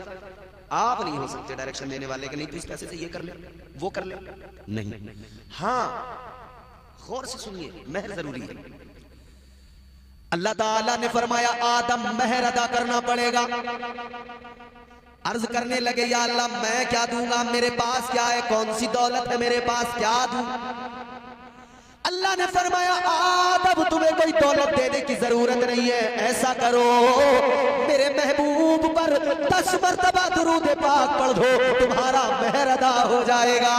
आप नहीं हो सकते डायरेक्शन देने वाले कि नहीं तू इस पैसे से ये कर ले, वो कर ले, नहीं। हाँ गौर से सुनिए, मेहर जरूरी है। अल्लाह ताला ने फरमाया आदम मेहर अदा करना पड़ेगा। अर्ज करने लगे या अल्लाह मैं क्या दूंगा, मेरे पास क्या है, कौन सी दौलत है मेरे पास, क्या दूं? अल्लाह ने फरमाया आदम तुम्हें कोई दौलत देने की जरूरत नहीं है, ऐसा करो मेरे महबूब पर 10 मरतबा दुरूद पाक पढ़ दो, तुम्हारा मेहर अदा हो जाएगा।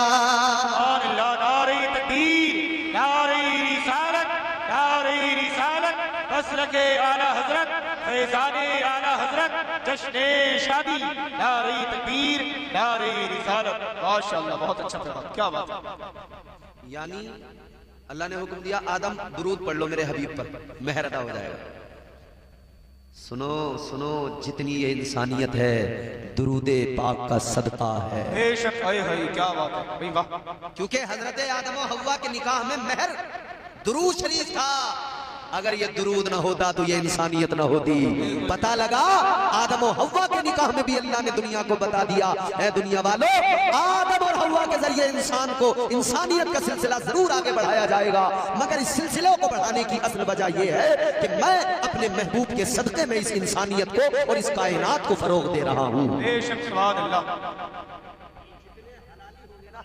नारे तकबीर, नारे रिसालत, नारे रिसालत, मसलके आला हजरत, फैज़ाने आला हजरत, जश्ने शादी, नारे तकबीर, नारे रिसालत। माशाअल्लाह, बहुत अच्छा पैगाम, क्या बात है। यानी अल्लाह ने हुक्म दिया आदम दुरूद पढ़ लो मेरे हबीब पर, मेहर अदा हो जाएगा। सुनो सुनो, जितनी ये इंसानियत है दुरूदे पाक का सदका है। बेशक, क्या बात है भाई, वाह। क्योंकि हजरत आदम और हव्वा के निकाह में मेहर दुरूद शरीफ था। अगर ये दुरूद ना होता तो ये इंसानियत ना होती। पता लगा आदम और हव्वा के निकाह में भी अल्लाह ने दुनिया को बता दिया है दुनिया वालों, आदम और हव्वा के जरिए इंसान को, इंसानियत का सिलसिला जरूर आगे बढ़ाया जाएगा, मगर इस सिलसिले को बढ़ाने की असल वजह यह है कि मैं अपने महबूब के सदके में इस इंसानियत को और इस कायनात को फरोग दे रहा हूँ। बेशक, सुभान अल्लाह,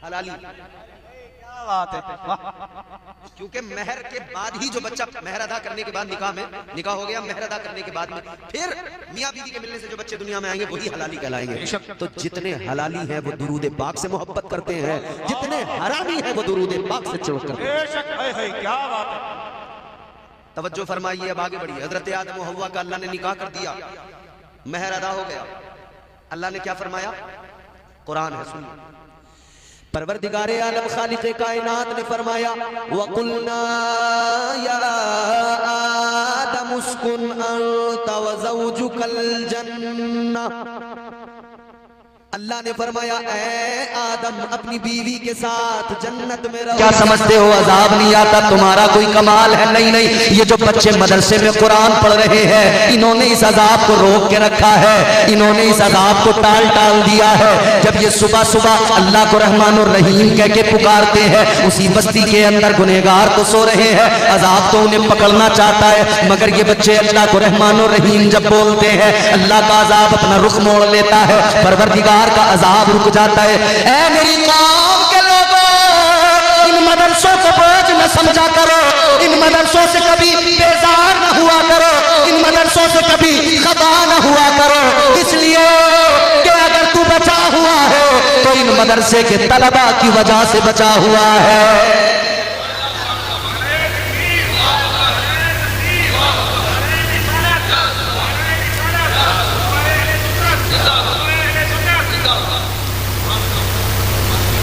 हलाली बात है, वाह। क्योंकि मेहर के बाद ही जो बच्चा, मेहर अदा करने के बाद निकाह में, निकाह हो गया, मेहर अदा करने के बाद में फिर मियाँ बीवी के मिलने से जो बच्चे दुनिया में आएंगे वही हलाली कहलाएंगे। तो जितने हलाली हैं वो दुरूद पाक से मोहब्बत करते हैं, जितने हरामी हैं वो दुरूद पाक से चिढ़ करते हैं। बेशक, क्या बात है। तवज्जो फरमाइए, अब आगे बढ़िए। हजरत आदम और हव्वा का अल्लाह ने निकाह कर दिया, मेहर अदा हो गया। अल्लाह ने क्या फरमाया, कुरान है सुनिए। परवरदिगारे आलम खालिक़े कायनात ने फरमाया वकुलना या आदम उस्कुन अंता व ज़ौजुकल जन्नह। अल्लाह ने फरमाया ऐ आदम अपनी बीवी के साथ जन्नत में रहो। क्या समझते हो अजाब नहीं आता, तुम्हारा कोई कमाल है? नहीं नहीं, ये जो बच्चे मदरसे में कुरान पढ़ रहे हैं इन्होंने इस अजाब को रोक के रखा है, इन्होंने इस अजाब को टाल दिया है। जब ये सुबह सुबह अल्लाह को रहमान और रहीम कह के पुकारते हैं, उसी बस्ती के अंदर गुनहगार तो सो रहे हैं, अजाब तो उन्हें पकड़ना चाहता है, मगर ये बच्चे अल्लाह को रहमान और रहीम जब बोलते हैं अल्लाह का अजाब अपना रुख मोड़ लेता है, परवरदिगार का अजाब रुक जाता है। ऐ मेरी कौम के लोगों, इन मदरसों को बोझ न समझा करो, इन मदरसों से कभी बेजार न हुआ करो, इन मदरसों से कभी खता न हुआ करो, इसलिए कि अगर तू बचा हुआ है तो इन मदरसे के तलबा की वजह से बचा हुआ है।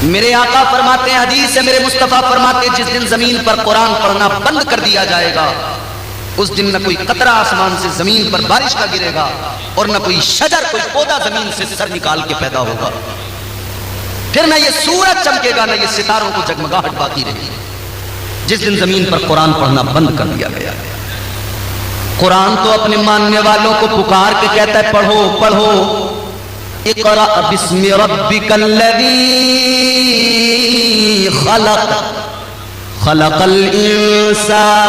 मेरे आका फरमाते हैं, हदीस है मेरे मुस्तफा फरमाते हैं, जिस दिन जमीन पर कुरान पढ़ना बंद कर दिया जाएगा उस दिन न कोई कतरा आसमान से जमीन पर बारिश का गिरेगा और न कोई शजर, कोई पौधा जमीन से सर निकाल के पैदा होगा। फिर न ये सूरज चमकेगा, न ये सितारों को जगमगाहट बाकी रहेगी, जिस दिन जमीन पर कुरान पढ़ना बंद कर दिया गया। कुरान तो अपने मानने वालों को पुकार के कहता है, पढ़ो पढ़ो, इक़रा बिस्मि रब्बिकल्लज़ी खलक़, खलक़ल इंसान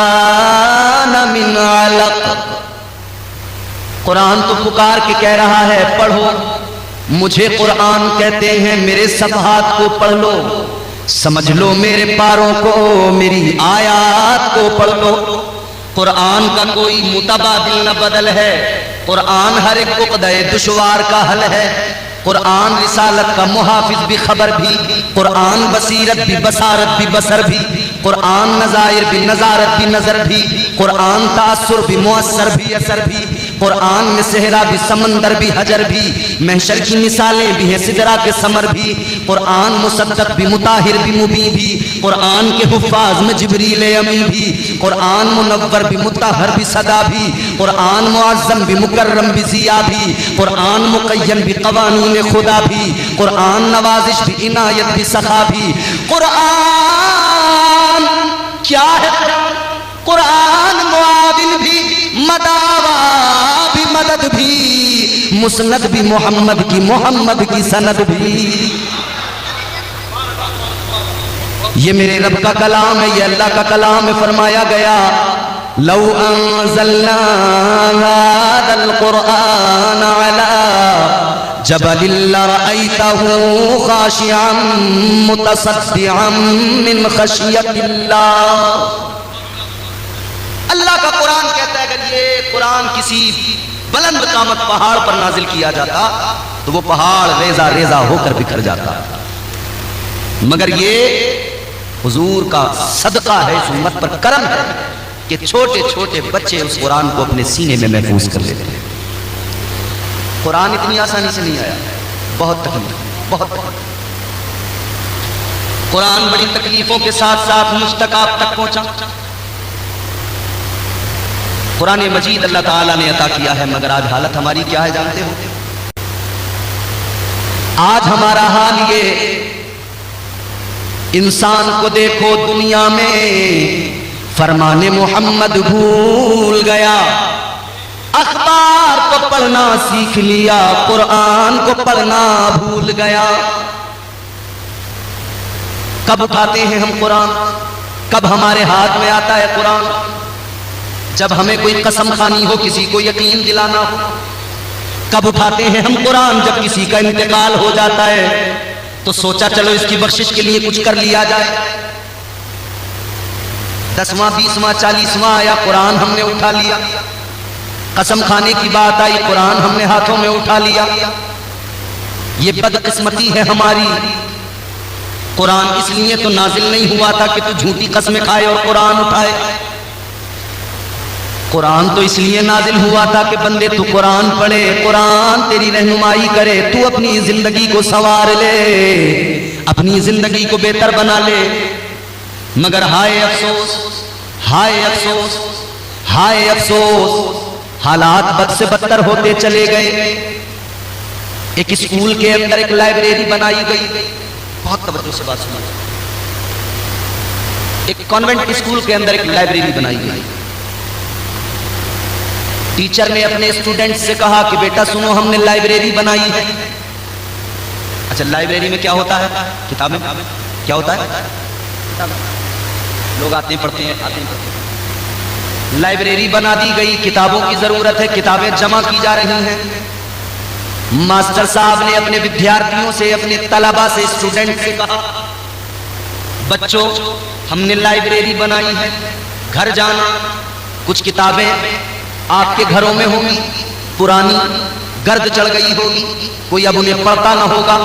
मिन अलक़। कुरान तो पुकार के कह रहा है, पढ़ो, मुझे कुरान कहते हैं, मेरे सफ़हात को पढ़ लो, समझ लो मेरे पारों को, मेरी आयात को पढ़ लो। कुरान का कोई मुतबादिल न बदल है, कुरान हर एक उक़्दे दुश्वार का हल है, कुरान रिसालत का मुहाफिज भी, खबर भी, कुरान बसीरत भी, बसारत भी, बसर भी, कुरान नज़ाइर भी, नज़ारत भी, नज़र भी, कुरान तासुर भी, मुअस्सर भी, असर भी, कुरान में सेहरा भी, समंदर भी, हजर भी, महशर की मिसालें भी हैं, सिदरा के समर भी, कुरान मुसद्दक भी, मुताहिर भी, मुबी भी, कुरान के हुफ़ाज़ में जिब्रील अमी भी, कुरान मुनव्वर भी, मुतहहर भी, सदा भी, कुरान मुअज़्ज़म भी, मुकर्रम भी, ज़िया भी, कुरान मुक़य्यद भी, क़वानीन खुदा भी, कुरान नवाजिश भी, इनायत भी, सखा भी। कुरान क्या है? कुरान मुआविन भी, मदावा भी, मदद भी, मुस्नद भी, मोहम्मद की सनद भी। ये मेरे रब का कलाम है, ये अल्लाह का कलाम है। फरमाया गया, लौ अंज़लना हाज़ल कुरआन अला जबलिन लरअयतहु खाशिअन मुतसद्दिअन मिन खशियतिल्लाह। अल्लाह का कुरान कहता है, अगर ये कुरान किसी बुलंद कामत पहाड़ पर नाजिल किया जाता तो वो पहाड़ रेजा रेजा होकर बिखर जाता, मगर ये हुजूर का सदका है, इस उम्मत पर करम है कि छोटे छोटे बच्चे उस कुरान को अपने सीने में महफूज कर लेते हैं। कुरान इतनी आसानी से नहीं आया, बहुत तकलीफ। कुरान बड़ी तकलीफों के साथ साथ मुझ तक आप तक पहुंचा। कुरान मजीद अल्लाह ताला ने अता किया है, मगर आज हालत हमारी क्या है जानते हो? आज हमारा हाल ये, इंसान को देखो दुनिया में फरमाने मोहम्मद भूल गया, अखबार को पढ़ना सीख लिया, कुरान को पढ़ना भूल गया। कब उठाते हैं हम कुरान? कब हमारे हाथ में आता है कुरान? जब हमें कोई कसम खानी हो, किसी को यकीन दिलाना हो। कब उठाते हैं हम कुरान? जब किसी का इंतकाल हो जाता है तो सोचा चलो इसकी बख्शिश के लिए कुछ कर लिया जाए। 10वां 20वां 40वां आया, कुरान हमने उठा लिया। कसम खाने की बात आई, कुरान हमने हाथों में उठा लिया। ये बदकिस्मती है हमारी। कुरान इसलिए तो नाजिल नहीं हुआ था कि तू झूठी कसमें खाए और कुरान उठाए। कुरान तो इसलिए नाजिल हुआ था कि बंदे तू कुरान पढ़े, कुरान तेरी रहनुमाई करे, तू अपनी जिंदगी को संवार ले, अपनी जिंदगी को बेहतर बना ले। मगर हाय अफसोस, हाय अफसोस, हाय अफसोस, हालात बद से बदतर होते चले गए। एक स्कूल के अंदर एक लाइब्रेरी बनाई गई, बहुत तवज्जो से बात सुना। एक कॉन्वेंट स्कूल के अंदर एक लाइब्रेरी बनाई गई। टीचर ने अपने स्टूडेंट से कहा कि बेटा सुनो, हमने लाइब्रेरी बनाई है। अच्छा, लाइब्रेरी में क्या होता है? किताबें। क्या होता है? लोग आते हैं पढ़ते हैं, आते हैं पढ़ते हैं। लाइब्रेरी बना दी गई, किताबों की जरूरत है, किताबें जमा की जा रही हैं। मास्टर साहब ने अपने विद्यार्थियों से, अपने तलबा से, स्टूडेंट से कहा, बच्चों हमने लाइब्रेरी बनाई है, घर जाना, कुछ किताबें आपके घरों में होंगी, पुरानी गर्द चढ़ गई होगी, कोई अब उन्हें पढ़ता ना होगा,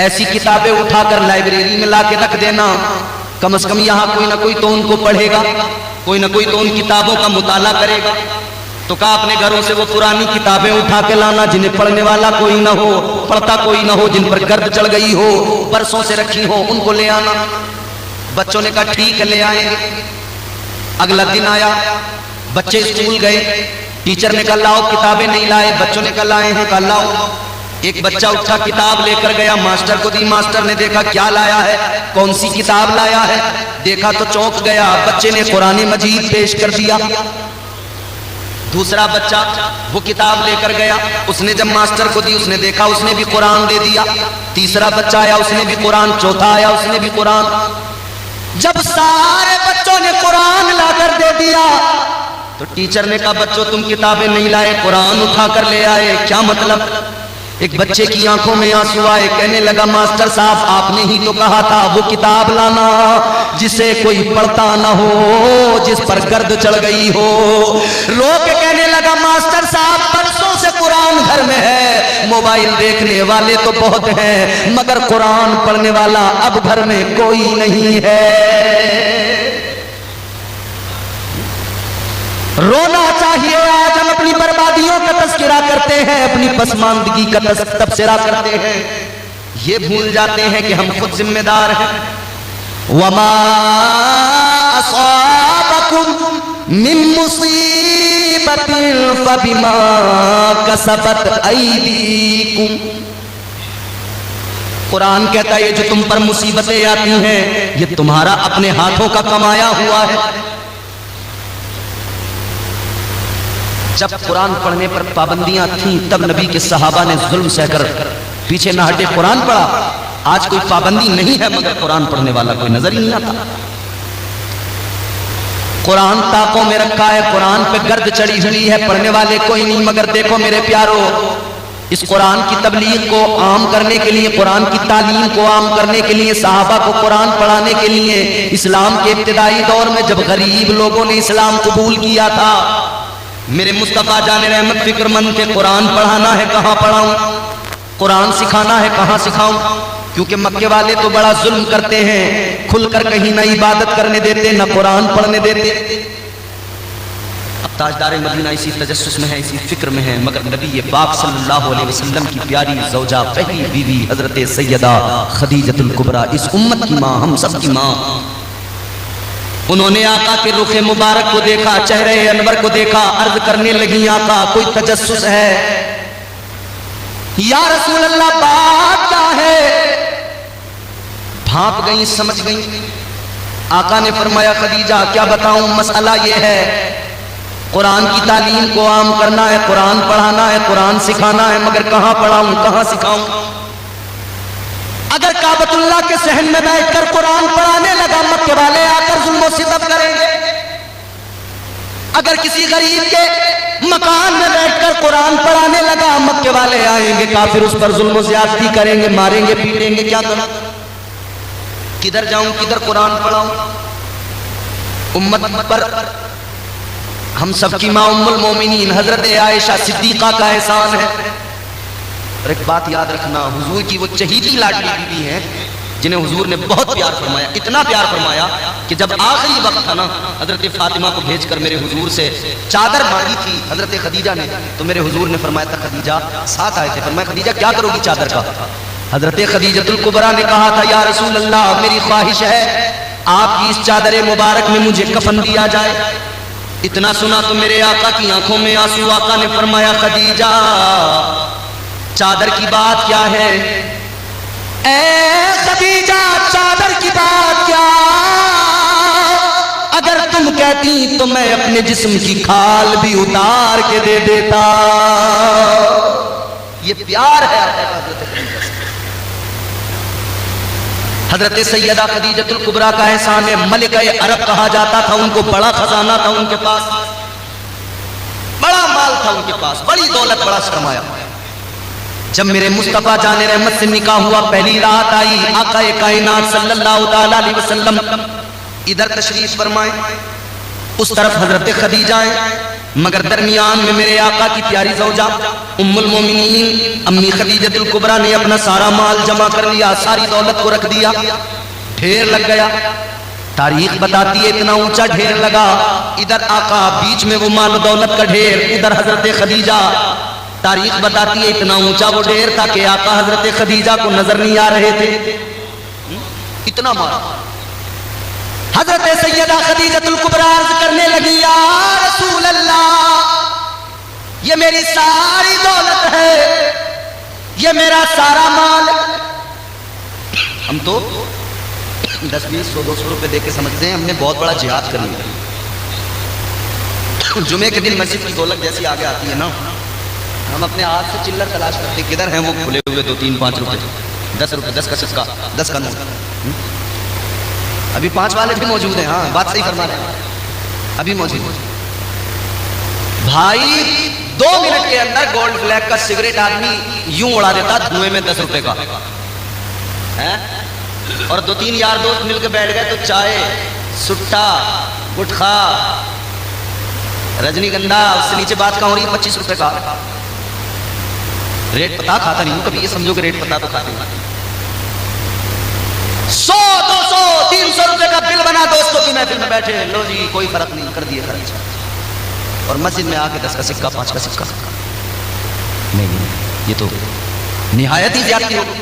ऐसी किताबें उठाकर लाइब्रेरी में लाके रख देना। कम से कम यहाँ कोई ना कोई तो उनको पढ़ेगा, कोई ना कोई तो उन किताबों का मुताला करेगा। तो कहा अपने घरों से वो पुरानी किताबें उठा के लाना जिन्हें पढ़ने वाला कोई ना हो, पढ़ता कोई ना हो, जिन पर गर्द चढ़ गई हो, बरसों से रखी हो, उनको ले आना। बच्चों ने कहा ठीक है ले आएंगे। अगला दिन आया, बच्चे स्कूल गए, टीचर ने कहा लाओ, किताबें नहीं लाए, बच्चों ने कहा लाए हैं, कहा लाओ। एक बच्चा उठा किताब लेकर गया, मास्टर को दी, मास्टर ने देखा क्या लाया है, कौन सी किताब लाया है, देखा तो चौंक गया, बच्चे ने कुरान मजीद पेश कर दिया। दूसरा बच्चा वो किताब लेकर गया, उसने जब मास्टर को दी, उसने देखा, उसने भी कुरान दे दिया। तीसरा बच्चा आया, उसने भी कुरान, चौथा आया, उसने भी कुरान। जब सारे बच्चों ने कुरान लाकर दे दिया तो टीचर ने कहा बच्चों तुम किताबें नहीं लाए, कुरान उठाकर ले आए, क्या मतलब? एक बच्चे की आंखों में आंसू आए, कहने लगा मास्टर साहब आपने ही तो कहा था वो किताब लाना जिसे कोई पढ़ता ना हो, जिस पर गर्द चढ़ गई हो। रो के कहने लगा मास्टर साहब बरसों से कुरान घर में है, मोबाइल देखने वाले तो बहुत हैं मगर कुरान पढ़ने वाला अब घर में कोई नहीं है। रोना चाहिए। आज हम अपनी बर्बादियों का तस्करा करते हैं, अपनी पसमानदगी का तबसरा करते हैं, ये भूल जाते हैं कि हम खुद जिम्मेदार हैं। वमा असाबकुम मिन मुसीबतिन फबिमा कसबत ऐदीकुम। कुरान कहता है ये जो तुम पर मुसीबतें आती हैं ये तुम्हारा अपने हाथों का कमाया हुआ है। जब कुरान पढ़ने पर पाबंदियां थीं तब नबी के सहाबा ने जुल्म सहकर पीछे न हटे, कुरान पढ़ा। आज कोई पाबंदी नहीं है मगर कुरान पढ़ने वाला कोई नजर ही नहीं आता। कुरान ताकों में रखा है, कुरान पे गर्द चढ़ी हुई है, पढ़ने वाले कोई नहीं। मगर देखो मेरे प्यारो, इस कुरान की तबलीग को आम करने के लिए, कुरान की तालीम को आम करने के लिए, सहाबा को कुरान पढ़ाने के लिए, इस्लाम के इब्तिदाई दौर में जब गरीब लोगों ने इस्लाम कबूल किया था, मेरे मुस्तफा जाने रहमत फिक्रमंद के कुरान पढ़ाना है कहाँ पढ़ाऊं, कुरान सिखाना है कहाँ सिखाऊं, क्योंकि मक्के वाले तो बड़ा जुल्म करते हैं, खुलकर कहीं ना इबादत करने देते ना कुरान पढ़ने देते। अब ताजदार मदीना इसी तजस्सुस में है, इसी फिक्र में है, मगर नबी पाक सल्लल्लाहु अलैहि वसल्लम की प्यारी ज़ौजा पहली बीवी हजरत सैयदा खदीजतुल कुबरा, इस उम्मत की माँ, हम सब की माँ, उन्होंने आका के रुखे मुबारक को देखा, चेहरे अनवर को देखा, अर्ज करने लगी आका कोई तजस्सुस है? या रसूल अल्लाह बात क्या है? भाप गई, समझ गई। आका ने फरमाया खदीजा क्या बताऊं, मसला ये है कुरान की तालीम को आम करना है, कुरान पढ़ाना है, कुरान सिखाना है, मगर कहां पढ़ाऊं, कहां सिखाऊं? अगर काबतुल्लाह के सहन में बैठकर कुरान पढ़ाने लगा मक्के वाले आकर जुल्म सितम करेंगे। अगर किसी गरीब के मकान में बैठकर कुरान पढ़ाने लगा मक्के वाले आएंगे, काफिर उस पर जुल्म ज्यादती करेंगे, मारेंगे, पीटेंगे, क्या करूं? किधर जाऊं, किधर कुरान पढ़ाऊं? उम्मत पर हम सबकी मां उम्मुल मोमिनीन हजरत आयशा सिद्दीका का एहसान है। और एक बात याद रखना, हुजूर की वो चहीती लाडली बीवी है जिन्हें हुजूर ने बहुत प्यार फरमाया, इतना प्यार फरमाया कि जब आखिरी वक्त था ना, हजरत फातिमा को भेजकर मेरे हुजूर से चादर मांगी थी हजरत खदीजा ने, तो मेरे हुजूर ने फरमाया था खदीजा साथ आए थे, फरमाया खदीजा क्या करोगी चादर का? हजरत खदीजतुल कुबरा ने कहा था या रसूल अल्लाह मेरी ख्वाहिश है आपकी इस चादर मुबारक में मुझे कफन दिया जाए। इतना सुना तो मेरे आका की आंखों में आंसू। आका ने फरमाया खदीजा चादर की बात क्या है? ए खदीजा चादर की बात क्या? अगर तुम कहती तो मैं अपने जिस्म की खाल भी उतार के दे देता। ये प्यार है हजरत सैयदा खदीजतुल कुबरा का एहसान है। मलिका अरब कहा जाता था, उनको बड़ा खजाना था, उनके पास बड़ा माल था, उनके पास बड़ी दौलत, बड़ा सरमाया। जब मेरे मुस्तफा जाने रहमत से निकाह हुआ, पहली रात आई, आका कायनात सल्लल्लाहु अलैहि वसल्लम इधर तशरीफ फरमाए, उस तरफ हजरत खदीजा है, मगर दरमियान में मेरे आका की प्यारी ज़ौजा उम्मुल मोमिनीन अम्मी खदीजतुल कुबरा ने अपना सारा माल जमा कर लिया, सारी दौलत को रख दिया, ढेर लग गया। तारीख बताती है इतना ऊंचा ढेर लगा, इधर आका, बीच में वो माल दौलत का ढेर, इधर हजरत खदीजा। तारीख बताती है इतना ऊंचा वो ढेर था कि आका हजरत खदीजा को नजर नहीं आ रहे थे, इतना माल। हजरत सैयदा खदीजतुल कुबरा अर्ज करने लगी, या रसूल अल्लाह, ये मेरी सारी दौलत है, ये मेरा सारा माल। हम तो 10, 20, 100, 200 रुपए देके समझते हैं हमने बहुत बड़ा जिहाद कर लिया। जुमे के दिन मस्जिद की दौलत जैसी आगे आती है ना, हम अपने हाथ से चिल्लर तलाश करते, किधर हैं वो खुले हुए 2, 3, 5 रुपए, 10 रुपए, 10 का सिक्का, 10 का नोट। अभी 5 वाले भी मौजूद हैं, हाँ बात सही फरमा रहे हैं, अभी मौजूद। भाई 2 मिनट के अंदर गोल्ड फ्लैग का सिगरेट आदमी यूं उड़ा देता धुएं में 10 रुपए का है, और 2-3 यार दोस्त मिलकर बैठ गए तो चाय, सुट्टा, गुटखा, रजनीगंधा, उससे नीचे बात कहाँ हो रही है, 25 रुपए का रेट। पता खाता नहीं हूं कभी, ये समझो कि रेट पता तो खाते हैं। 100, 200, 300 रुपए का बिल बना दोस्तों की महफिल में बैठे, लो जी कोई फर्क नहीं, कर दिए खर्च, और मस्जिद में आके 10 का सिक्का, 5 का सिक्का। नहीं, ये तो निहायत ही ज्यादती होगी।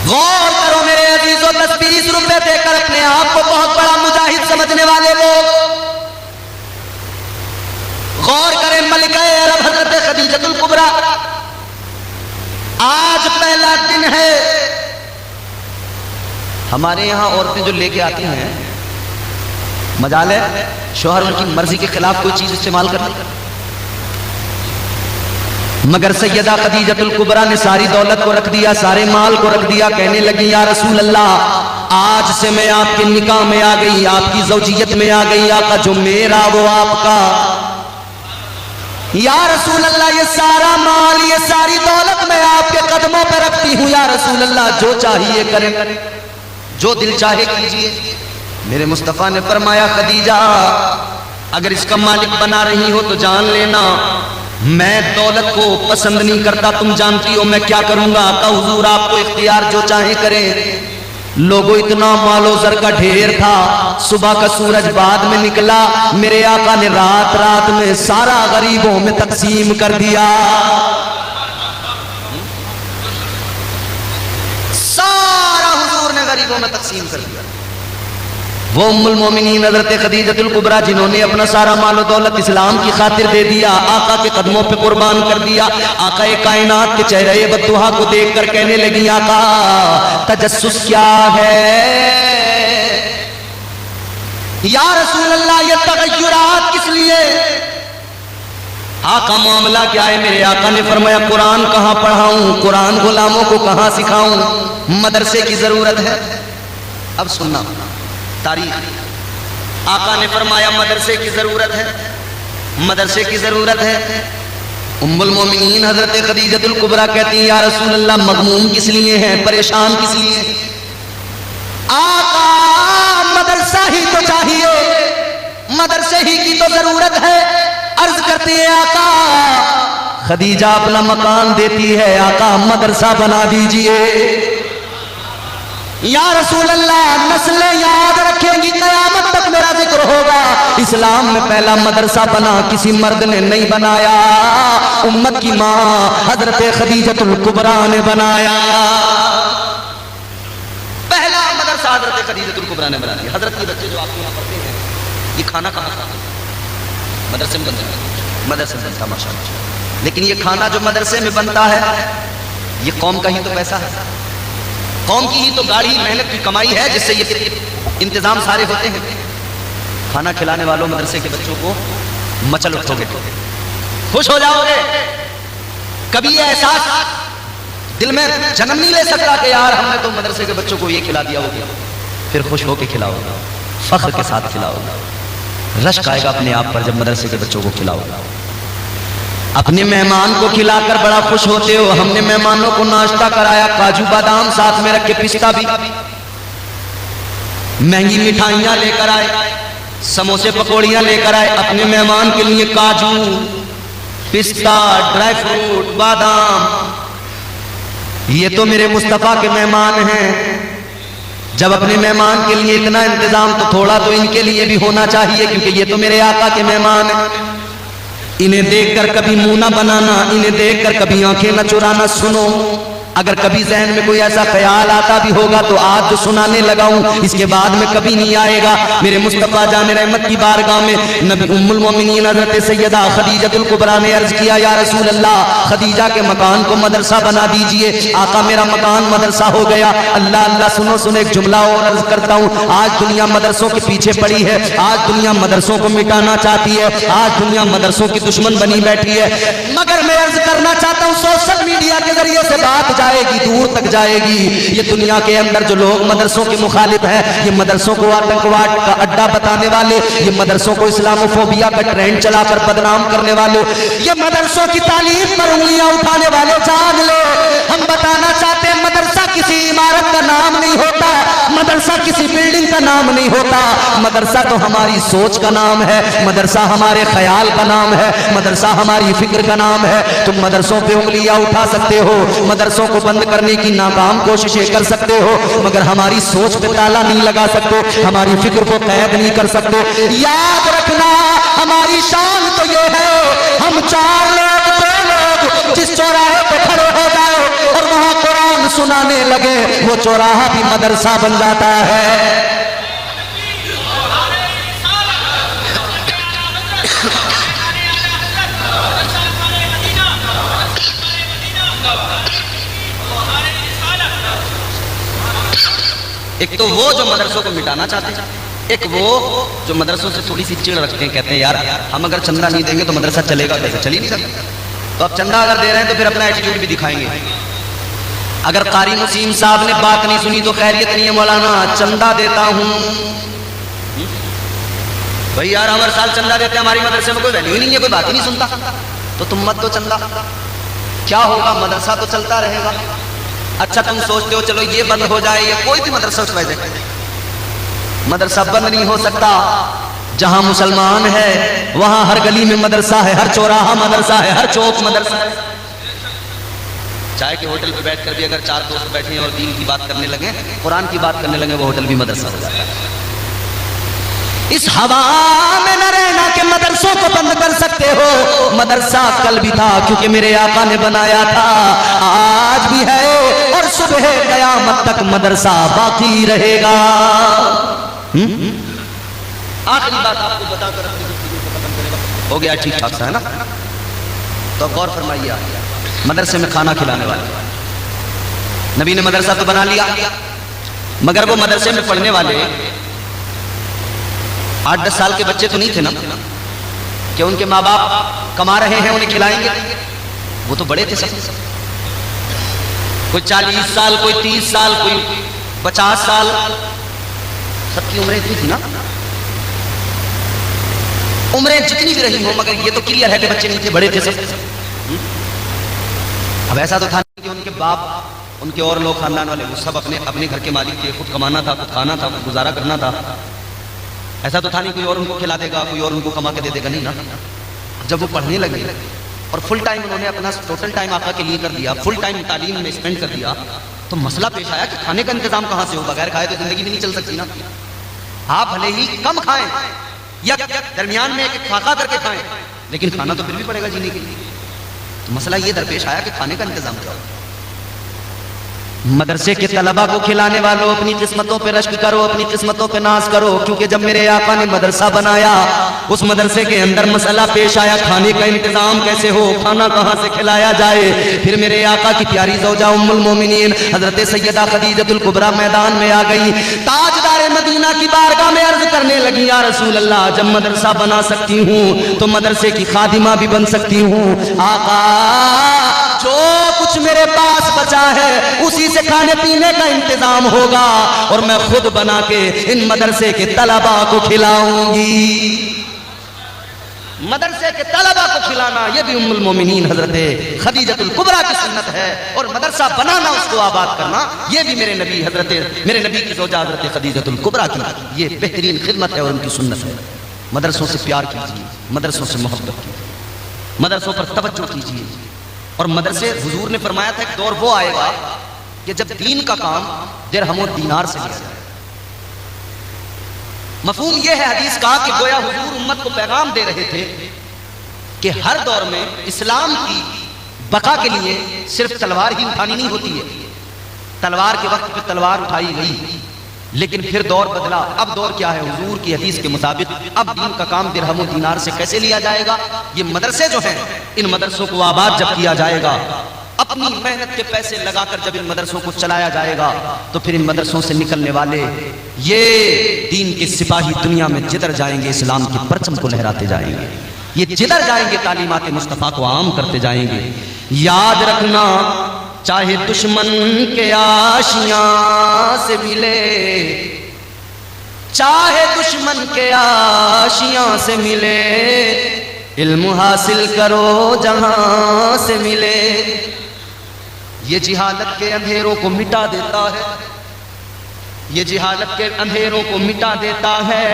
गौर करो मेरे अजीजों, 10-20 रुपए देकर अपने आप को बहुत बड़ा मुजाहिद समझने वाले लोग, गौर करें मलिका अरब हजरत खदीजतुल कुबरा। आज पहला दिन है, हमारे यहां औरतें जो लेके आती हैं, मजाल है शौहर उनकी मर्जी के खिलाफ कोई चीज इस्तेमाल करती, मगर सैयदा खदीजतुल कुबरा ने सारी दौलत को रख दिया, सारे माल को रख दिया। कहने लगी, या रसूल अल्लाह, आज से मैं आपके निकाह में आ गई, आपकी ज़ौजियत में आ गई, आका जो मेरा वो आपका। या रसूल अल्लाह, ये सारा माल, ये सारी दौलत मैं आपके कदमों पर रखती हूँ, या रसूल अल्लाह जो चाहिए करें, जो दिल चाहे कीजिए। मेरे मुस्तफ़ा ने फरमाया, खदीजा अगर इसका मालिक बना रही हो तो जान लेना मैं दौलत को पसंद नहीं करता, तुम जानती हो मैं क्या करूंगा। का हुजूर आपको इख्तियार जो चाहे करें। लोगों इतना मालो जर का ढेर था, सुबह का सूरज बाद में निकला, मेरे आका ने रात रात में सारा गरीबों में तकसीम कर दिया, सारा हुजूर ने गरीबों में तकसीम कर दिया। वो उम्मुल मोमिनीन हज़रत खदीजतुल कुबरा जिन्होंने अपना सारा मालो दौलत इस्लाम की खातिर दे दिया, आका के कदमों पे कुर्बान कर दिया। आका कायनात के चेहरे बद्दुहा को देखकर कहने लगी, आका तजस्सुस क्या है या रसूल अल्लाह, ये तगय्युरात किस लिए? आका मामला क्या है? मेरे आका ने फरमाया, कुरान कहाँ पढ़ाऊं, कुरान गुलामों को कहाँ सिखाऊं, मदरसे की जरूरत है। अब सुनना तारीख, आका ने फरमाया मदरसे की जरूरत है, मदरसे की जरूरत है। उम्मुल मोमिनीन हजरत खदीजतुल कुबरा कहती है, या रसूल अल्लाह मगमूम किस लिए हैं, परेशान किस लिए? आका मदरसा ही तो चाहिए, मदरसे ही की तो जरूरत है। अर्ज करते हैं, आका खदीजा अपना मकान देती है, आका मदरसा बना दीजिए। या रसूल अल्लाह नस्लें याद रखेंगी, कयामत तक मेरा जिक्र होगा। इस्लाम में पहला मदरसा बना किसी मर्द ने नहीं बनाया, उम्मत की मां हजरत खदीजतुल कुबरा ने बनाया। पहला मदरसा हजरत खदीजतुल कुबरा ने बना दिया। हजरत के बच्चे जो आपके यहाँ पढ़ते हैं, ये खाना कहाँ खाते? मदरसे में बनता है, मदरसे में बनता माशाअल्लाह। लेकिन ये खाना जो मदरसे में बनता है, ये कौम का ही तो पैसा है, कौम की ही तो गाढ़ी मेहनत की कमाई है, जिससे ये इंतजाम सारे होते हैं। खाना खिलाने वालों मदरसे के बच्चों को मचल उठोगे, खुश हो जाओगे। कभी ये एहसास दिल में जन्म नहीं ले सकता कि यार हमने तो मदरसे के बच्चों को ये खिला दिया होगा। फिर खुश होके खिलाओगे, फख्र के साथ खिलाओगे, रश्क आएगा अपने आप पर जब मदरसे के बच्चों को खिलाओगे। अपने मेहमान को खिलाकर बड़ा खुश होते हो। हमने मेहमानों को नाश्ता कराया, काजू बादाम साथ में रख के, पिस्ता भी। महंगी मिठाइयां लेकर आए, समोसे पकौड़ियां लेकर आए, अपने मेहमान के लिए काजू, पिस्ता, ड्राई फ्रूट, बादाम। ये तो मेरे मुस्तफा के मेहमान हैं। जब अपने मेहमान के लिए इतना इंतजाम, तो थोड़ा तो इनके लिए भी होना चाहिए, क्योंकि ये तो मेरे आका के मेहमान हैं। इन्हें देखकर कभी मुंह ना बनाना, इन्हें देखकर कभी आंखें न चुराना। सुनो, अगर कभी जहन में कोई ऐसा ख्याल आता भी होगा तो आज जो सुनाने लगा हूं इसके बाद में कभी नहीं आएगा। मेरे मुस्तफा जान रहमत की बारगाह में नबी उम्मुल मोमिनीन हज़रत सैयदा खदीजतुल कुबरा ने अर्ज किया, या रसूल अल्लाह, खदीजा के मकान को मदरसा बना दीजिए। आका, मेरा मकान मदरसा हो गया। अल्लाह अल्लाह, सुनो सुनो, एक जुमला और अर्ज करता हूं। आज दुनिया मदरसों के पीछे पड़ी है, आज दुनिया मदरसों को मिटाना चाहती है, आज दुनिया मदरसों की दुश्मन बनी बैठी है। मगर मैं अर्ज करना चाहता हूं, सोशल मीडिया के जरिए से बात जाएगी, दूर तक जाएगी। ये दुनिया के अंदर जो लोग मदरसों के मुखालिफ है, ये मदरसों को आतंकवाद का अड्डा बताने वाले, ये मदरसों को इस्लामोफोबिया का ट्रेंड चलाकर बदनाम करने वाले, ये मदरसों की तालीम पर उंगलियां उठाने वाले, जान लो, हम बताना चाहते हैं, मदरसा किसी इमारत का नाम नहीं होता, मदरसा किसी बिल्डिंग का नाम नहीं होता। मदरसा तो हमारी सोच का नाम है, मदरसा हमारे ख्याल का नाम है, मदरसा हमारी फिक्र का नाम है। तुम मदरसों पे उंगलियां उठा सकते हो, मदरसों को बंद करने की नाकाम कोशिशें कर सकते हो, मगर हमारी सोच पे ताला नहीं लगा सकते, हमारी फिक्र को कैद नहीं कर सकते। याद रखना, हमारी शान तो ये है, हम 4 लोग, 2 लोग जिस चौराहे पे खड़े हो जाए और वहां कुरान सुनाने लगे, वो चौराहा भी मदरसा बन जाता है। एक तो वो जो मदरसों को मिटाना चाहते हैं, एक वो जो मदरसों से थोड़ी सी चिड़ रखते हैं, कहते हैं यार हम अगर चंदा नहीं देंगे तो मदरसा चलेगा कैसे, चल ही नहीं सकता। तो अब चंदा अगर दे रहे हैं तो फिर अपना एटीट्यूड भी दिखाएंगे। अगर कारी मुसीम साहब ने बात नहीं सुनी तो खैरियत नहीं है मौलाना, चंदा देता हूं भाई, यार हर साल चंदा देते हैं, हमारी मदरसे में कोई वैल्यू ही नहीं है, कोई बात ही नहीं सुनता, तो तुम मत दो चंदा, क्या होगा, मदरसा तो चलता रहेगा। अच्छा तुम सोचते हो चलो ये बंद हो जाए, या कोई भी मदरसा उस वजह मदरसा बंद नहीं हो सकता। जहां मुसलमान है वहां हर गली में मदरसा है, हर चौराहा मदरसा है, हर चौक मदरसा है। चाय के होटल पे बैठकर भी अगर 4 दोस्त बैठे और दीन की बात करने लगे, कुरान की बात करने लगे, वो होटल भी मदरसा हो जाता है। इस हवा में न रहना कि मदरसों को बंद कर सकते हो। मदरसा कल भी था क्योंकि मेरे आका ने बनाया था, आज भी है और सुबह कयामत तक मदरसा बाकी रहेगा। आखिरी बात आपको बताकर अपनी गुफ्तगू को खत्म करेगा, हो गया ठीक ठाक सा है ना। तो गौर फरमाइए, मदरसे में खाना खिलाने वाले, नबी ने मदरसा तो बना लिया, मगर वो मदरसे में पढ़ने वाले 8-10 साल के बच्चे तो नहीं थे ना कि उनके माँ बाप कमा रहे हैं उन्हें खिलाएंगे, वो तो बड़े थे सब, कोई 40 साल, कोई 30 साल, कोई 50 साल, सबकी उम्रें इतनी थी ना, उम्रें जितनी भी रही हो, मगर ये तो क्लियर है कि बच्चे नहीं थे, बड़े थे सब। अब ऐसा तो था कि उनके बाप, उनके और लोग खानदान वाले वो सब अपने अपने घर के मालिक थे, खुद कमाना था, खुद खाना था, खुद गुजारा करना था। ऐसा तो था नहीं कोई और उनको खिला देगा, कोई और उनको कमा के दे देगा, नहीं ना। जब वो पढ़ने लगे और फुल टाइम उन्होंने अपना टोटल टाइम आका के लिए कर दिया, फुल टाइम तालीम में स्पेंड कर दिया, तो मसला पेश आया कि खाने का इंतजाम कहां से हो, बगैर खाए तो जिंदगी भी नहीं चल सकती ना। आप भले ही कम खाएं या दरमियान में एक फाका करके खाएं, लेकिन खाना तो फिर भी पड़ेगा जीने के लिए। तो मसला ये दरपेश आया कि खाने का इंतजाम करो। मदरसे के तलबा को खिलाने वालों, अपनी किस्मतों पे रश्क करो, अपनी किस्मतों पे नाज करो, क्योंकि जब मेरे आका ने मदरसा बनाया, उस मदरसे के अंदर मसला पेश आया खाने का इंतजाम कैसे हो, खाना कहां से खिलाया जाए। फिर मेरे आका की प्यारी ज़ौजा उम्मुल मोमिनीन हजरत सैयदा खदीजतुल कुबरा मैदान में आ गई, ताजदार मदीना की बारगाह में अर्ज करने लगी, या रसूल अल्लाह, जब मदरसा बना सकती हूँ तो मदरसे की खादिमा भी बन सकती हूँ। आका, जो कुछ मेरे पास बचा है उसी से खाने पीने का इंतजाम होगा और मैं खुद बना के इन मदरसे के तलबा को खिलाऊंगी। मदरसे के तलबा को खिलाना, ये भी उम्मुल मोमिनीन हजरत खदीजतुल कुबरा की सुन्नत है। और मदरसा बनाना, उसको आबाद करना, ये भी मेरे नबी की ज़ौजा हजरत खदीजतुल कुबरा की ये बेहतरीन खिदमत है और उनकी सुन्नत है। मदरसों से प्यार कीजिए, मदरसों से मोहब्बत कीजिए, मदरसों पर तवज्जो कीजिए। और मदरसे, हुजूर ने फरमाया था एक दौर वो आएगा कि जब दीन का काम दिरहम और दीनार से किया जाए। मफहूम यह है हदीस का कि गोया हुजूर उम्मत को पैगाम दे रहे थे कि हर दौर में इस्लाम की बका के लिए सिर्फ तलवार ही उठानी नहीं होती है। तलवार के वक्त पे तलवार उठाई गई, लेकिन फिर दौर बदला। अब दौर क्या है? हुजूर की हदीस के मुताबिक अब दीन का काम दिरहम और दीनार से कैसे लिया जाएगा? ये मदरसे जो हैं, इन मदरसों को आबाद जब किया जाएगा, अपनी मेहनत के पैसे लगाकर जब इन मदरसों को चलाया जाएगा, तो फिर इन मदरसों से निकलने वाले ये दीन के सिपाही दुनिया में जिधर जाएंगे इस्लाम के परचम को लहराते जाएंगे। ये जिधर जाएंगे तालीमात मुस्तफ़ा को आम करते जाएंगे। याद रखना, चाहे दुश्मन के आशियां से मिले, चाहे दुश्मन के आशियां से मिले, इल्म हासिल करो जहां से मिले। ये जिहालत के अंधेरों को मिटा देता है, ये जिहालत के अंधेरों को मिटा देता है।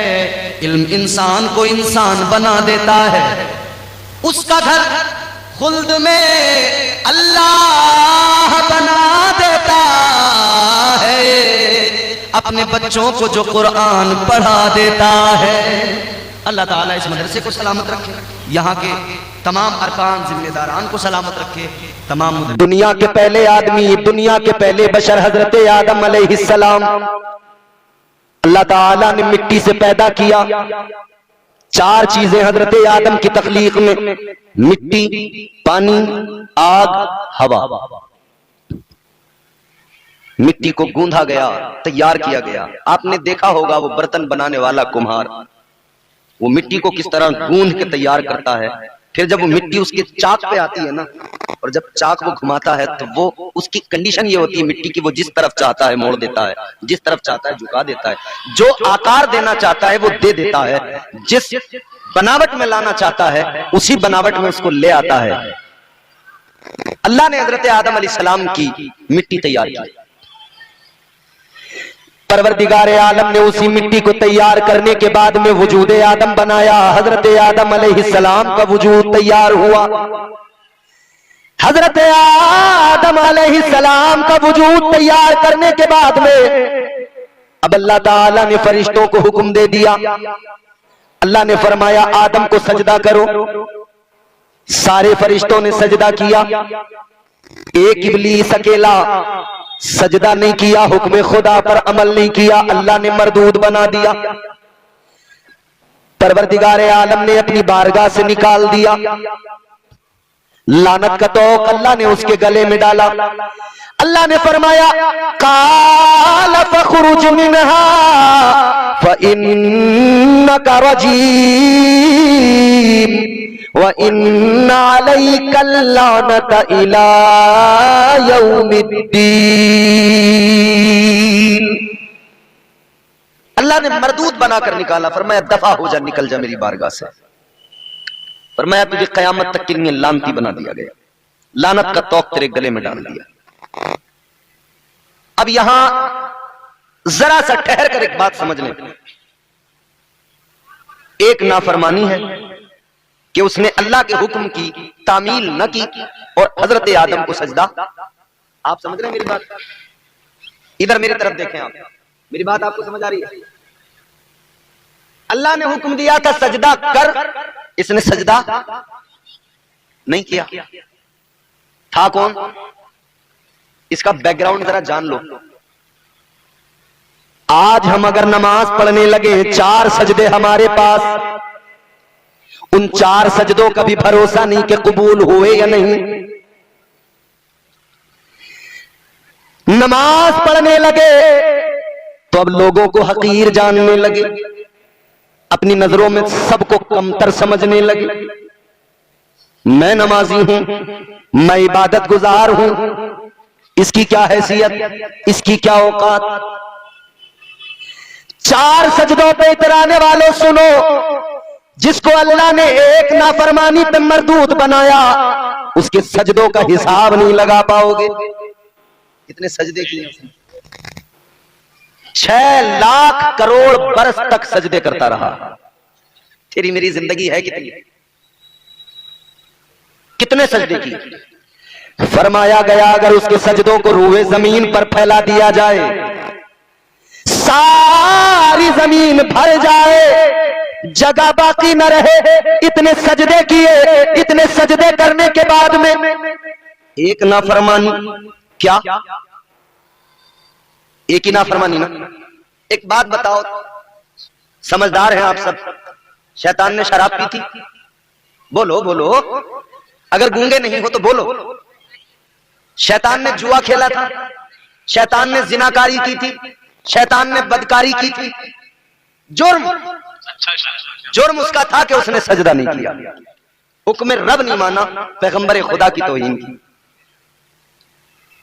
इल्म इंसान को इंसान बना देता है। उसका घर खुल्द में अल्लाह बना देता है। अपने बच्चों को जो कुरान पढ़ा देता है। अल्लाह ताला इस मदरसे को सलामत रखे, यहाँ के तमाम अरकान जिम्मेदारान को सलामत रखे। तमाम दुनिया के पहले आदमी, दुनिया के पहले बशर हजरत आदम अलैहिस्सलाम, अल्लाह ताला ने मिट्टी से पैदा किया। चार चीजें हजरत आदम की तख्लीक में, मिट्टी, पानी, आग, हवा। मिट्टी को गूंधा गया, तैयार किया गया। आपने देखा होगा वो बर्तन बनाने वाला कुम्हार, वो मिट्टी को किस तरह गूंध के तैयार करता है। फिर जब वो मिट्टी उसके चाक पे आती है ना, और जब चाक वो घुमाता है, तो वो उसकी कंडीशन ये होती है मिट्टी की, वो जिस तरफ चाहता है मोड़ देता है, जिस तरफ चाहता है झुका देता है, जो आकार देना चाहता है वो दे देता है, जिस बनावट में लाना चाहता है उसी बनावट में उसको ले आता है। अल्लाह ने हजरत आदम अलैहिस्सलाम की मिट्टी तैयार की। परवरदिगार आलम ने उसी मिट्टी को तैयार करने के बाद में वजूद आदम बनाया। हजरत आदम अलैहिस्सलाम का वजूद तैयार हुआ। हजरत आदम अलैहिस्सलाम का वजूद तैयार करने के बाद में अब अल्लाह ताला ने फरिश्तों को हुक्म दे दिया। अल्लाह ने फरमाया आदम को सजदा करो। सारे फरिश्तों ने सजदा किया। एक इब्लीस अकेला सजदा नहीं किया, हुक्म खुदा पर अमल नहीं किया, अल्लाह ने मरदूद बना दिया। परवरदिगार आलम ने अपनी बारगाह से निकाल दिया। लानत का तौक अल्लाह ने उसके गले में डाला। अल्लाह ने फरमाया काल फखरुज मिनहा फइन्नका रजीम व इन्ना अलैका लानत इला यौमिद्दीन। अल्लाह ने मरदूद बनाकर निकाला। फरमाया दफा हो जा, निकल जा मेरी बारगाह से। फरमाया तुझे कयामत तक के लिए लानती बना दिया गया, लानत का तौक तेरे गले में डाल दिया। अब यहां जरा सा ठहर कर एक बात समझ लें। एक नाफरमानी है कि उसने अल्लाह के हुक्म की तामील न की और हजरत आदम को सजदा। आप समझ रहे हैं मेरी बात? इधर मेरी तरफ देखें आप, मेरी बात आपको समझ आ रही है? अल्लाह ने हुक्म दिया था सजदा कर, इसने सजदा नहीं किया। था कौन? इसका बैकग्राउंड जरा जान लो। आज हम अगर नमाज पढ़ने लगे, 4 सजदे हमारे पास, उन 4 सजदों का भी भरोसा नहीं कि कबूल हुए या नहीं। नमाज पढ़ने लगे तो अब लोगों को हकीर जानने लगे, अपनी नजरों में सबको कमतर समझने लगे। मैं नमाजी हूं, मैं इबादत गुजार हूं, इसकी क्या हैसियत, इसकी क्या औकात। 4 सजदों पे इतराने वालों सुनो, जिसको अल्लाह ने एक नाफरमानी पे मरदूद बनाया, उसके सजदों का हिसाब नहीं लगा पाओगे। कितने सजदे किए उसने? 6 लाख करोड़ बरस तक सजदे करता रहा। तेरी मेरी जिंदगी है कितनी? कितने सजदे किए? फरमाया गया अगर उसके सजदों को रूए जमीन पर फैला दिया जाए, सारी जमीन भर जाए, जगह बाकी न रहे, इतने सजदे किए, इतने सजदे करने के बाद में एक नाफरमानी, क्या एक ही नाफरमानी ना? एक बात बताओ, समझदार हैं आप सब, शैतान ने शराब पी थी? बोलो बोलो, अगर गूंगे नहीं हो तो बोलो। शैतान ने जुआ खेला था? शैतान ने जिनाकारी की थी? शैतान ने बदकारी की थी? जुर्म उसका था कि उसने सजदा नहीं किया, हुक्म रब नहीं माना, पैगंबर खुदा की तौहीन की।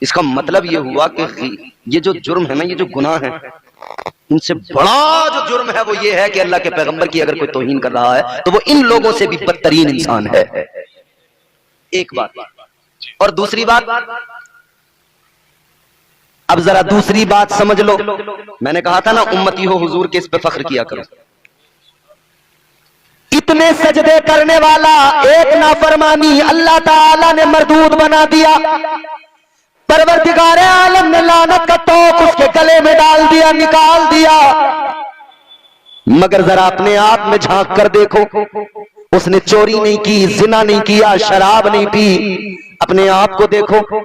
इसका मतलब यह हुआ कि ये जो जुर्म है ना, ये जो गुनाह है, इनसे बड़ा जो जुर्म है वो ये है कि अल्लाह के पैगंबर की अगर कोई तौहीन कर रहा है तो वो इन लोगों से भी बदतरीन इंसान है। एक बात। और दूसरी बात, अब जरा दूसरी बात समझ लो। मैंने कहा था ना उम्मती हो हुजूर के, इस पे फख्र किया करो। इतने सजदे करने वाला एक नाफरमानी अल्लाह ताला ने मरदूद बना दिया। परवरदिगार आलम ने लानत का तोप उसके गले में डाल दिया, निकाल दिया। मगर जरा अपने आप में झांक कर देखो, उसने चोरी नहीं की, जिना नहीं किया, शराब नहीं पी। अपने आप को देखो,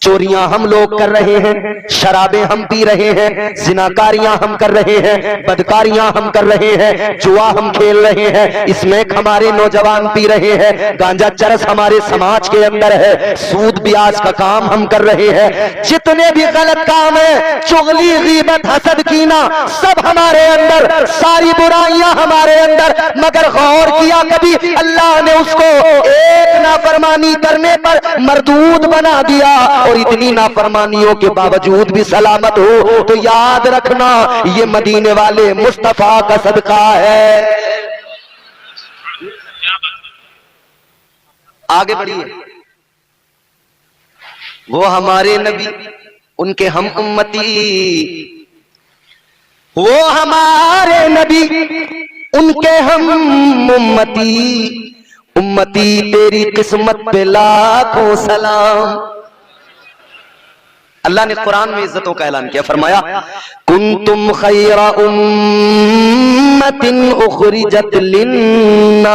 चोरियां हम लोग कर रहे हैं, शराबें हम पी रहे हैं, जिनाकारियां हम कर रहे हैं, बदकारियां हम कर रहे हैं, जुआ हम खेल रहे हैं, इसमें हमारे नौजवान पी रहे हैं, गांजा चरस हमारे समाज के अंदर है, सूद ब्याज का काम हम कर रहे हैं। जितने भी गलत काम है, चुगली, गीबत, हसद, कीना, सब हमारे अंदर, सारी बुराइयां हमारे अंदर। मगर गौर किया कभी? अल्लाह ने उसको एक नाफरमानी करने पर मरदूद बना दिया, और इतनी नाफरमानियों के बावजूद भी सलामत हो। तो याद रखना, ये मदीने वाले मुस्तफा का सदका है। आगे बढ़िए। वो हमारे नबी, उनके हम उम्मती, वो हमारे नबी, उनके हम उम्मती, उम्मती तेरी किस्मत पे लाखों सलाम। अल्लाह ने कुरान में इज्जतों का ऐलान किया, फरमाया कुंतुम खैरा उम्मतिन उखरिजत लिन्नास।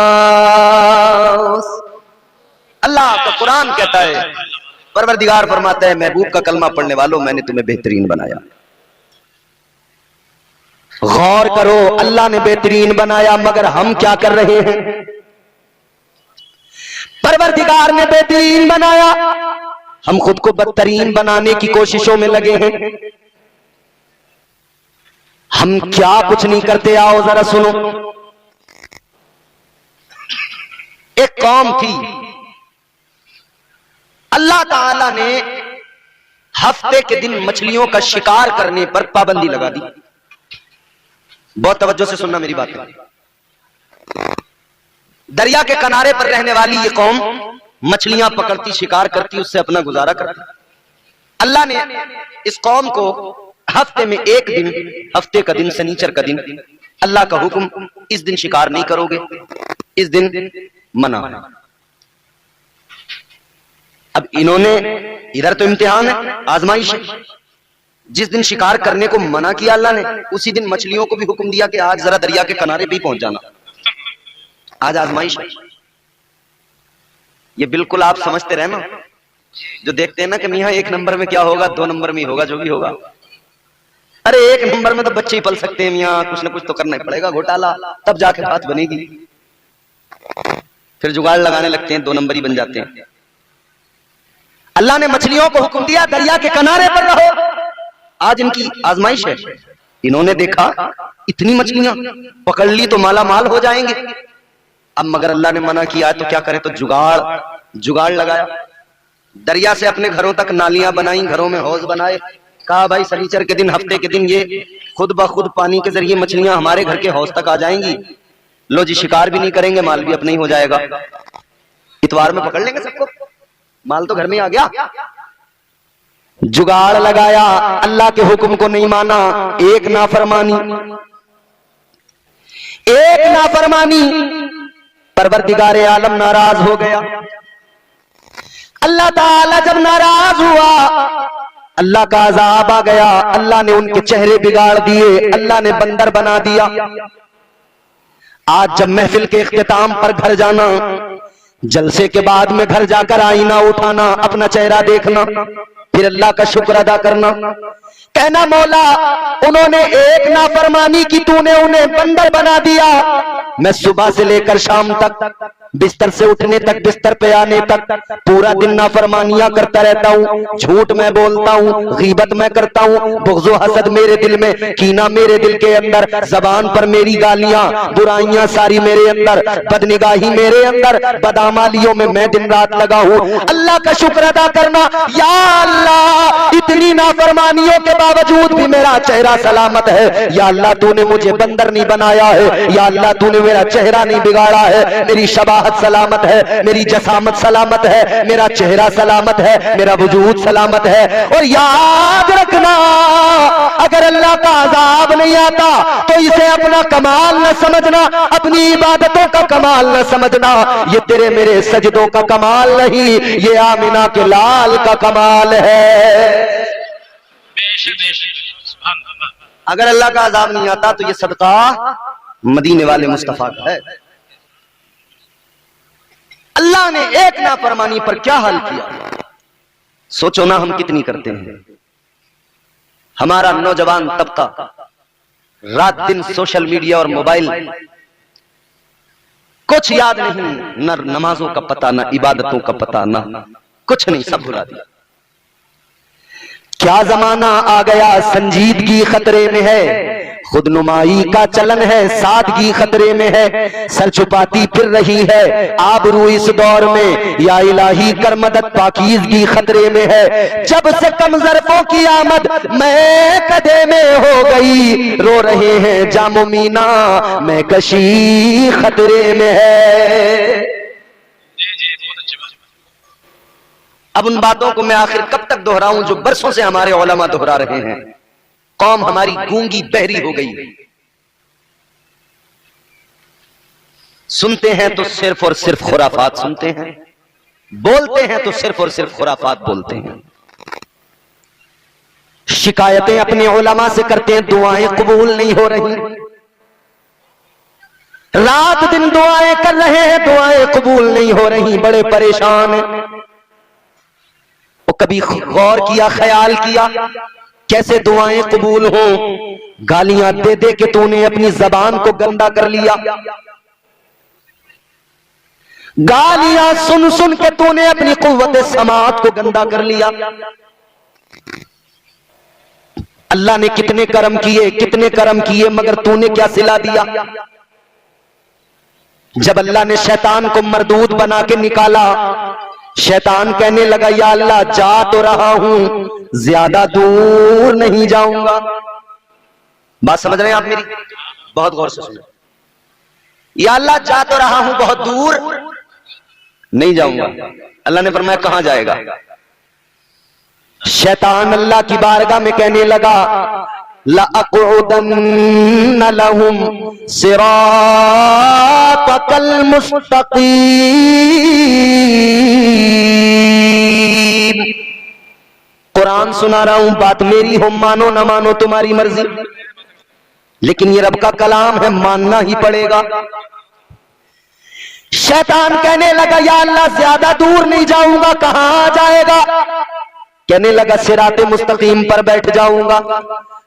अल्लाह का कुरान कहता है, परवरदिगार फरमाता है, महबूब का कलमा पढ़ने वालों, मैंने तुम्हें बेहतरीन बनाया। गौर करो, अल्लाह ने बेहतरीन बनाया, मगर हम क्या कर रहे हैं? परवरदिगार ने बेहतरीन बनाया, हम खुद को बदतरीन बनाने की कोशिशों में लगे हैं। हम क्या कुछ नहीं करते, आओ जरा सुनो। एक कौम थी, अल्लाह ताला ने हफ्ते के दिन मछलियों का शिकार करने पर पाबंदी लगा दी। बहुत तवज्जो से सुनना मेरी बात। दरिया के किनारे पर रहने वाली ये कौम मछलियां पकड़ती, शिकार करती, उससे अपना गुजारा करती। अल्लाह ने इस कौम को हफ्ते में एक दिन, हफ्ते का दिन शनीचर का दिन, अल्लाह का हुक्म, इस दिन शिकार नहीं करोगे, इस दिन मना। अब इन्होंने, इधर तो इम्तिहान है, आजमाइश है, जिस दिन शिकार करने को मना किया अल्लाह ने, उसी दिन मछलियों को भी हुक्म दिया कि आज जरा दरिया के किनारे पे ही पहुंच जाना, आज आजमाइश है। ये बिल्कुल आप समझते रहे ना, जो देखते हैं ना कि मियां एक नंबर में क्या होगा, 2 नंबर में ही होगा, जो भी होगा। अरे 1 नंबर में तो बच्चे ही पल सकते हैं मियां, कुछ ना कुछ तो करना ही पड़ेगा, घोटाला, तब जाके बात बनेगी। फिर जुगाड़ लगाने लगते हैं, 2 नंबर ही बन जाते हैं। अल्लाह ने मछलियों को हुक्म दिया दरिया के किनारे पर रहो, आज इनकी आजमाइश है। इन्होंने देखा इतनी मछलियां पकड़ ली तो माला माल हो जाएंगे। अब मगर अल्लाह ने मना किया है तो क्या करें, तो जुगाड़ लगाया। दरिया से अपने घरों तक नालियां बनाई, घरों में हौज बनाए। कहा भाई शनीचर के दिन, हफ्ते के दिन ये खुद ब खुद पानी के जरिए मछलियां हमारे घर के हौज तक आ जाएंगी। लो जी, शिकार भी नहीं करेंगे, माल भी अपना ही हो जाएगा, इतवार में पकड़ लेंगे सबको, माल तो घर में ही आ गया। जुगाड़ लगाया, अल्लाह के हुक्म को नहीं माना, एक नाफरमानी, परवरदिगारे आलम नाराज हो गया। अल्लाह ताला जब नाराज हुआ, अल्लाह का अजाब आ गया, अल्लाह ने उनके चेहरे बिगाड़ दिए, अल्लाह ने बंदर बना दिया। आज जब महफिल के इख्तिताम पर घर जाना, जलसे के बाद में घर जाकर आईना उठाना, अपना चेहरा देखना, फिर अल्लाह का शुक्र अदा करना, कहना मौला उन्होंने एक नाफरमानी की, तूने उन्हें बंदर बना दिया। मैं सुबह से लेकर शाम तक, बिस्तर से उठने तक, बिस्तर पे आने तक पूरा दिन नाफरमानियां करता रहता हूँ, झूठ मैं बोलता हूँ, गीबत मैं करता हूँ, बुग़्ज़ हसद मेरे दिल में, कीना मेरे दिल के अंदर, जबान पर मेरी गालियां, बुराइयां सारी मेरे अंदर, बदनिगाही मेरे अंदर, बदामालियों में मैं दिन रात लगा हूँ। अल्लाह का शुक्र अदा करना, या अल्लाह इतनी नाफरमानियों के बावजूद भी मेरा चेहरा सलामत है। या अल्लाह तूने मुझे बंदर नहीं बनाया है, या अल्लाह तूने मेरा चेहरा नहीं बिगाड़ा है, मेरी शबाहत सलामत है, मेरी जसामत सलामत है, मेरा चेहरा सलामत है, मेरा वजूद सलामत है। और याद रखना, अगर अल्लाह का अजाब नहीं आता तो इसे अपना कमाल न समझना, अपनी इबादतों का कमाल न समझना, ये तेरे मेरे सजदों का कमाल नहीं, ये आमिना के लाल का कमाल है। अगर अल्लाह का अजाब नहीं आता तो ये सदका मदीने वाले मुस्तफा का है। अल्लाह ने एक नाफरमानी पर क्या हाल किया, सोचो ना हम कितनी करते हैं। हमारा नौजवान तबका रात दिन सोशल मीडिया और मोबाइल, कुछ याद नहीं, न नमाजों का पता, न इबादतों का पता, न कुछ नहीं, सब भुला दिया। क्या जमाना आ गया, संजीदगी खतरे में है, खुदनुमाई का चलन है, सादगी खतरे में है, सर छुपाती फिर रही है आबरू इस दौर में, या इलाही कर मदद पाकीज़गी खतरे में है। जब से कम ज़रफ़ों की आमद मैं कदे में हो गई, रो रहे हैं जामो मीना, मैं कशी खतरे में है। अब उन बातों को मैं आखिर कब तक दोहराऊं जो बरसों से हमारे उलमा दोहरा रहे हैं। कौम हमारी गूंगी बहरी हो गई, सुनते हैं तो सिर्फ और सिर्फ खुराफात सुनते हैं, बोलते हैं तो सिर्फ और सिर्फ खुराफात बोलते हैं। शिकायतें अपने उलमा से करते हैं, दुआएं कबूल नहीं हो रही, रात दिन दुआएं कर रहे हैं, दुआएं कबूल नहीं हो रही, बड़े परेशान हैं। वो कभी गौर किया, ख्याल किया कैसे दुआएं कबूल हो? गालियां दे दे के तूने अपनी जबान को गंदा कर लिया, गालियां सुन सुन के तूने अपनी कुव्वत समात को गंदा कर लिया। अल्लाह ने कितने करम किए, कितने करम किए, मगर तूने क्या सिला दिया? जब अल्लाह ने शैतान को मरदूद बना के निकाला, शैतान कहने लगा या अल्लाह जा तो रहा हूं, ज्यादा दूर नहीं जाऊंगा। बात समझ रहे हैं आप मेरी? बहुत गौर से सुनो। या अल्लाह जा तो रहा हूं, बहुत दूर नहीं जाऊंगा। अल्लाह ने फरमाया कहां जाएगा? शैतान अल्लाह की बारगाह में कहने लगा लअक़उदन्न लहुम सिरातकल मुस्तक़ीम। कुरान सुना रहा हूं, बात मेरी हो, मानो ना मानो तुम्हारी मर्जी, लेकिन ये रब का कलाम है, मानना ही पड़ेगा। शैतान कहने लगा या अल्लाह ज्यादा दूर नहीं जाऊंगा, कहां जाएगा? कहने लगा सिराते मुस्तकीम पर बैठ जाऊंगा।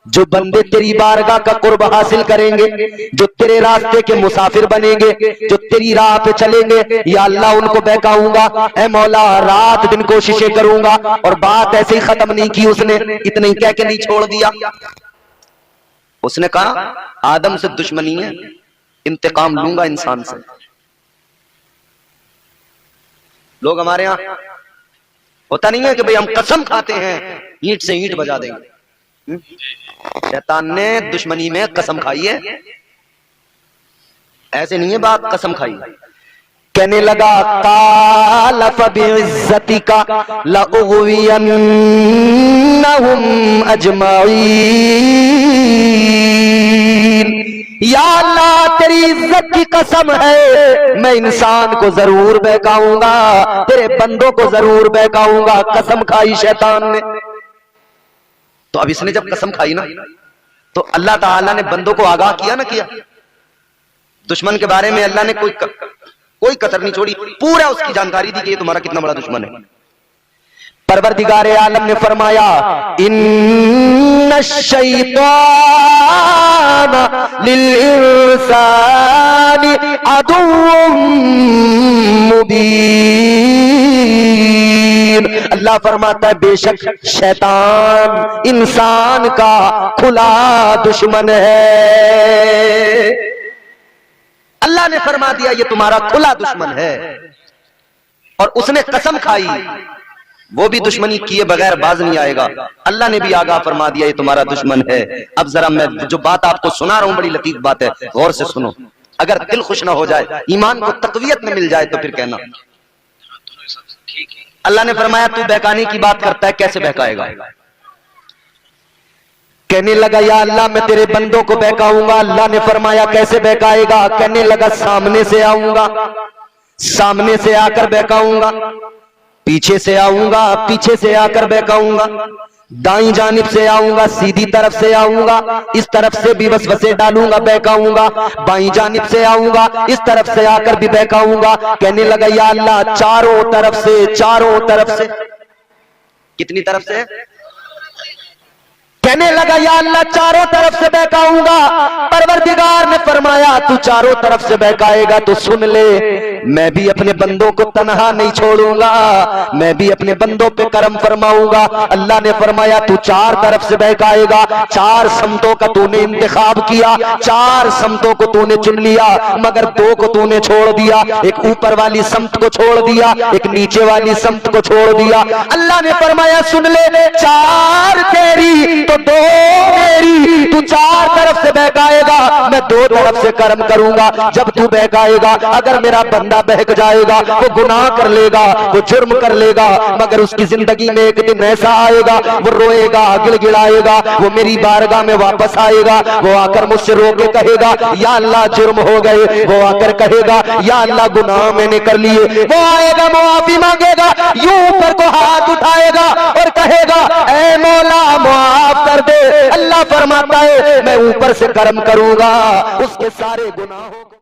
जो बंदे तेरी बारगाह का कुर्ब हासिल करेंगे, जो तेरे रास्ते के मुसाफिर बनेंगे, जो तेरी राह पे चलेंगे, या अल्लाह उनको बहकाऊंगा। ऐ मौला रात दिन कोशिशें करूंगा। और बात ऐसे ही खत्म नहीं की उसने, इतना ही कह के नहीं छोड़ दिया। उसने कहा आदम से दुश्मनी है, इंतकाम लूंगा इंसान से। लोग हमारे यहां होता नहीं है कि भाई हम कसम खाते हैं ईंट से ईंट बजा देंगे। शैतान ने दुश्मनी में कसम खाई है, ऐसे नहीं है बात कसम खाई। कहने लगा काल फबिइज्जती का लउग़वियन्नहुम अजमाईन। या अल्लाह तेरी इज्जत की कसम है, मैं इंसान को जरूर बहकाऊंगा, तेरे बंदों को जरूर बहकाऊंगा। कसम खाई शैतान ने। तो अब इसने जब कसम खाई ना, तो अल्लाह ताला ने बंदों को आगाह किया ना किया। दुश्मन के बारे में अल्लाह ने कोई कसर नहीं छोड़ी, पूरा उसकी जानकारी दी कि ये तुम्हारा कितना बड़ा दुश्मन है। परवरदिगार आलम ने फरमाया इन्नश-शैतान लिल-इंसानी अदुव्वुम मुबीन। अल्लाह फरमाता है बेशक शैतान इंसान का खुला दुश्मन है। अल्लाह ने फरमा दिया ये तुम्हारा खुला दुश्मन है, और उसने कसम खाई, वो भी दुश्मनी किए बगैर बाज नहीं आएगा। अल्लाह ने भी आगाह फरमा दिया ये तुम्हारा दुश्मन है। अब जरा मैं जो बात आपको सुना रहा हूं बड़ी लतीफ बात है, गौर से सुनो। अगर दिल खुश ना हो जाए, ईमान को तकवीयत न मिल जाए तो फिर कहना। अल्लाह ने फरमाया तू बहकाने की बात करता है, कैसे बहकाएगा? कहने लगा या अल्लाह मैं तेरे बंदों को बहकाऊंगा। अल्लाह ने फरमाया कैसे बहकाएगा? कहने लगा सामने से आऊंगा, सामने से आकर बहकाऊंगा, पीछे से आऊंगा, पीछे से आकर बहकाऊंगा, दाईं जानिब से आऊंगा, सीधी तरफ से आऊंगा, इस तरफ से भी वसवसे डालूंगा, बहकाऊंगा, बाईं जानिब से आऊंगा, इस तरफ से आकर भी बहकाऊंगा। कहने लगा या अल्लाह चारों तरफ से, चारों तरफ से। कितनी तरफ से? कहने लगा या अल्लाह चारों तरफ से बहकाऊंगा। परवरदिगार ने फरमाया तू चारों तरफ से बहकाएगा तो सुन ले, मैं भी अपने बंदों को तनहा नहीं छोड़ूंगा, मैं भी अपने बंदों पे करम फरमाऊंगा। अल्लाह ने फरमाया तू चार तरफ से बहकाएगा। चार समतों का तूने इंतखाब किया, चार समतों को तूने चुन लिया, मगर दो को तूने छोड़ दिया। एक ऊपर वाली समत को छोड़ दिया, एक नीचे वाली समत को छोड़ दिया। अल्लाह ने फरमाया सुन ले, चार तेरी तो दो मेरी। तू चार तरफ से बहकाएगा, मैं दो तरफ से कर्म करूंगा। जब तू बहकाएगा, अगर मेरा बंदा बहक जाएगा, वो गुनाह कर लेगा, वो जुर्म कर लेगा, मगर उसकी जिंदगी में एक दिन ऐसा आएगा वो रोएगा, गिड़गिड़ाएगा, वो मेरी बारगाह में वापस आएगा, वो आकर मुझसे रो के कहेगा या अल्लाह जुर्म हो गए। वो आकर कहेगा या अल्लाह गुनाह मैंने कर लिए। वो आएगा, मुआफी मांगेगा, यूं ऊपर को हाथ उठाएगा और कहेगा ऐ मौला माफ कर दे। अल्लाह फरमाता है मैं ऊपर से कर्म करूंगा, उसके सारे गुनाहों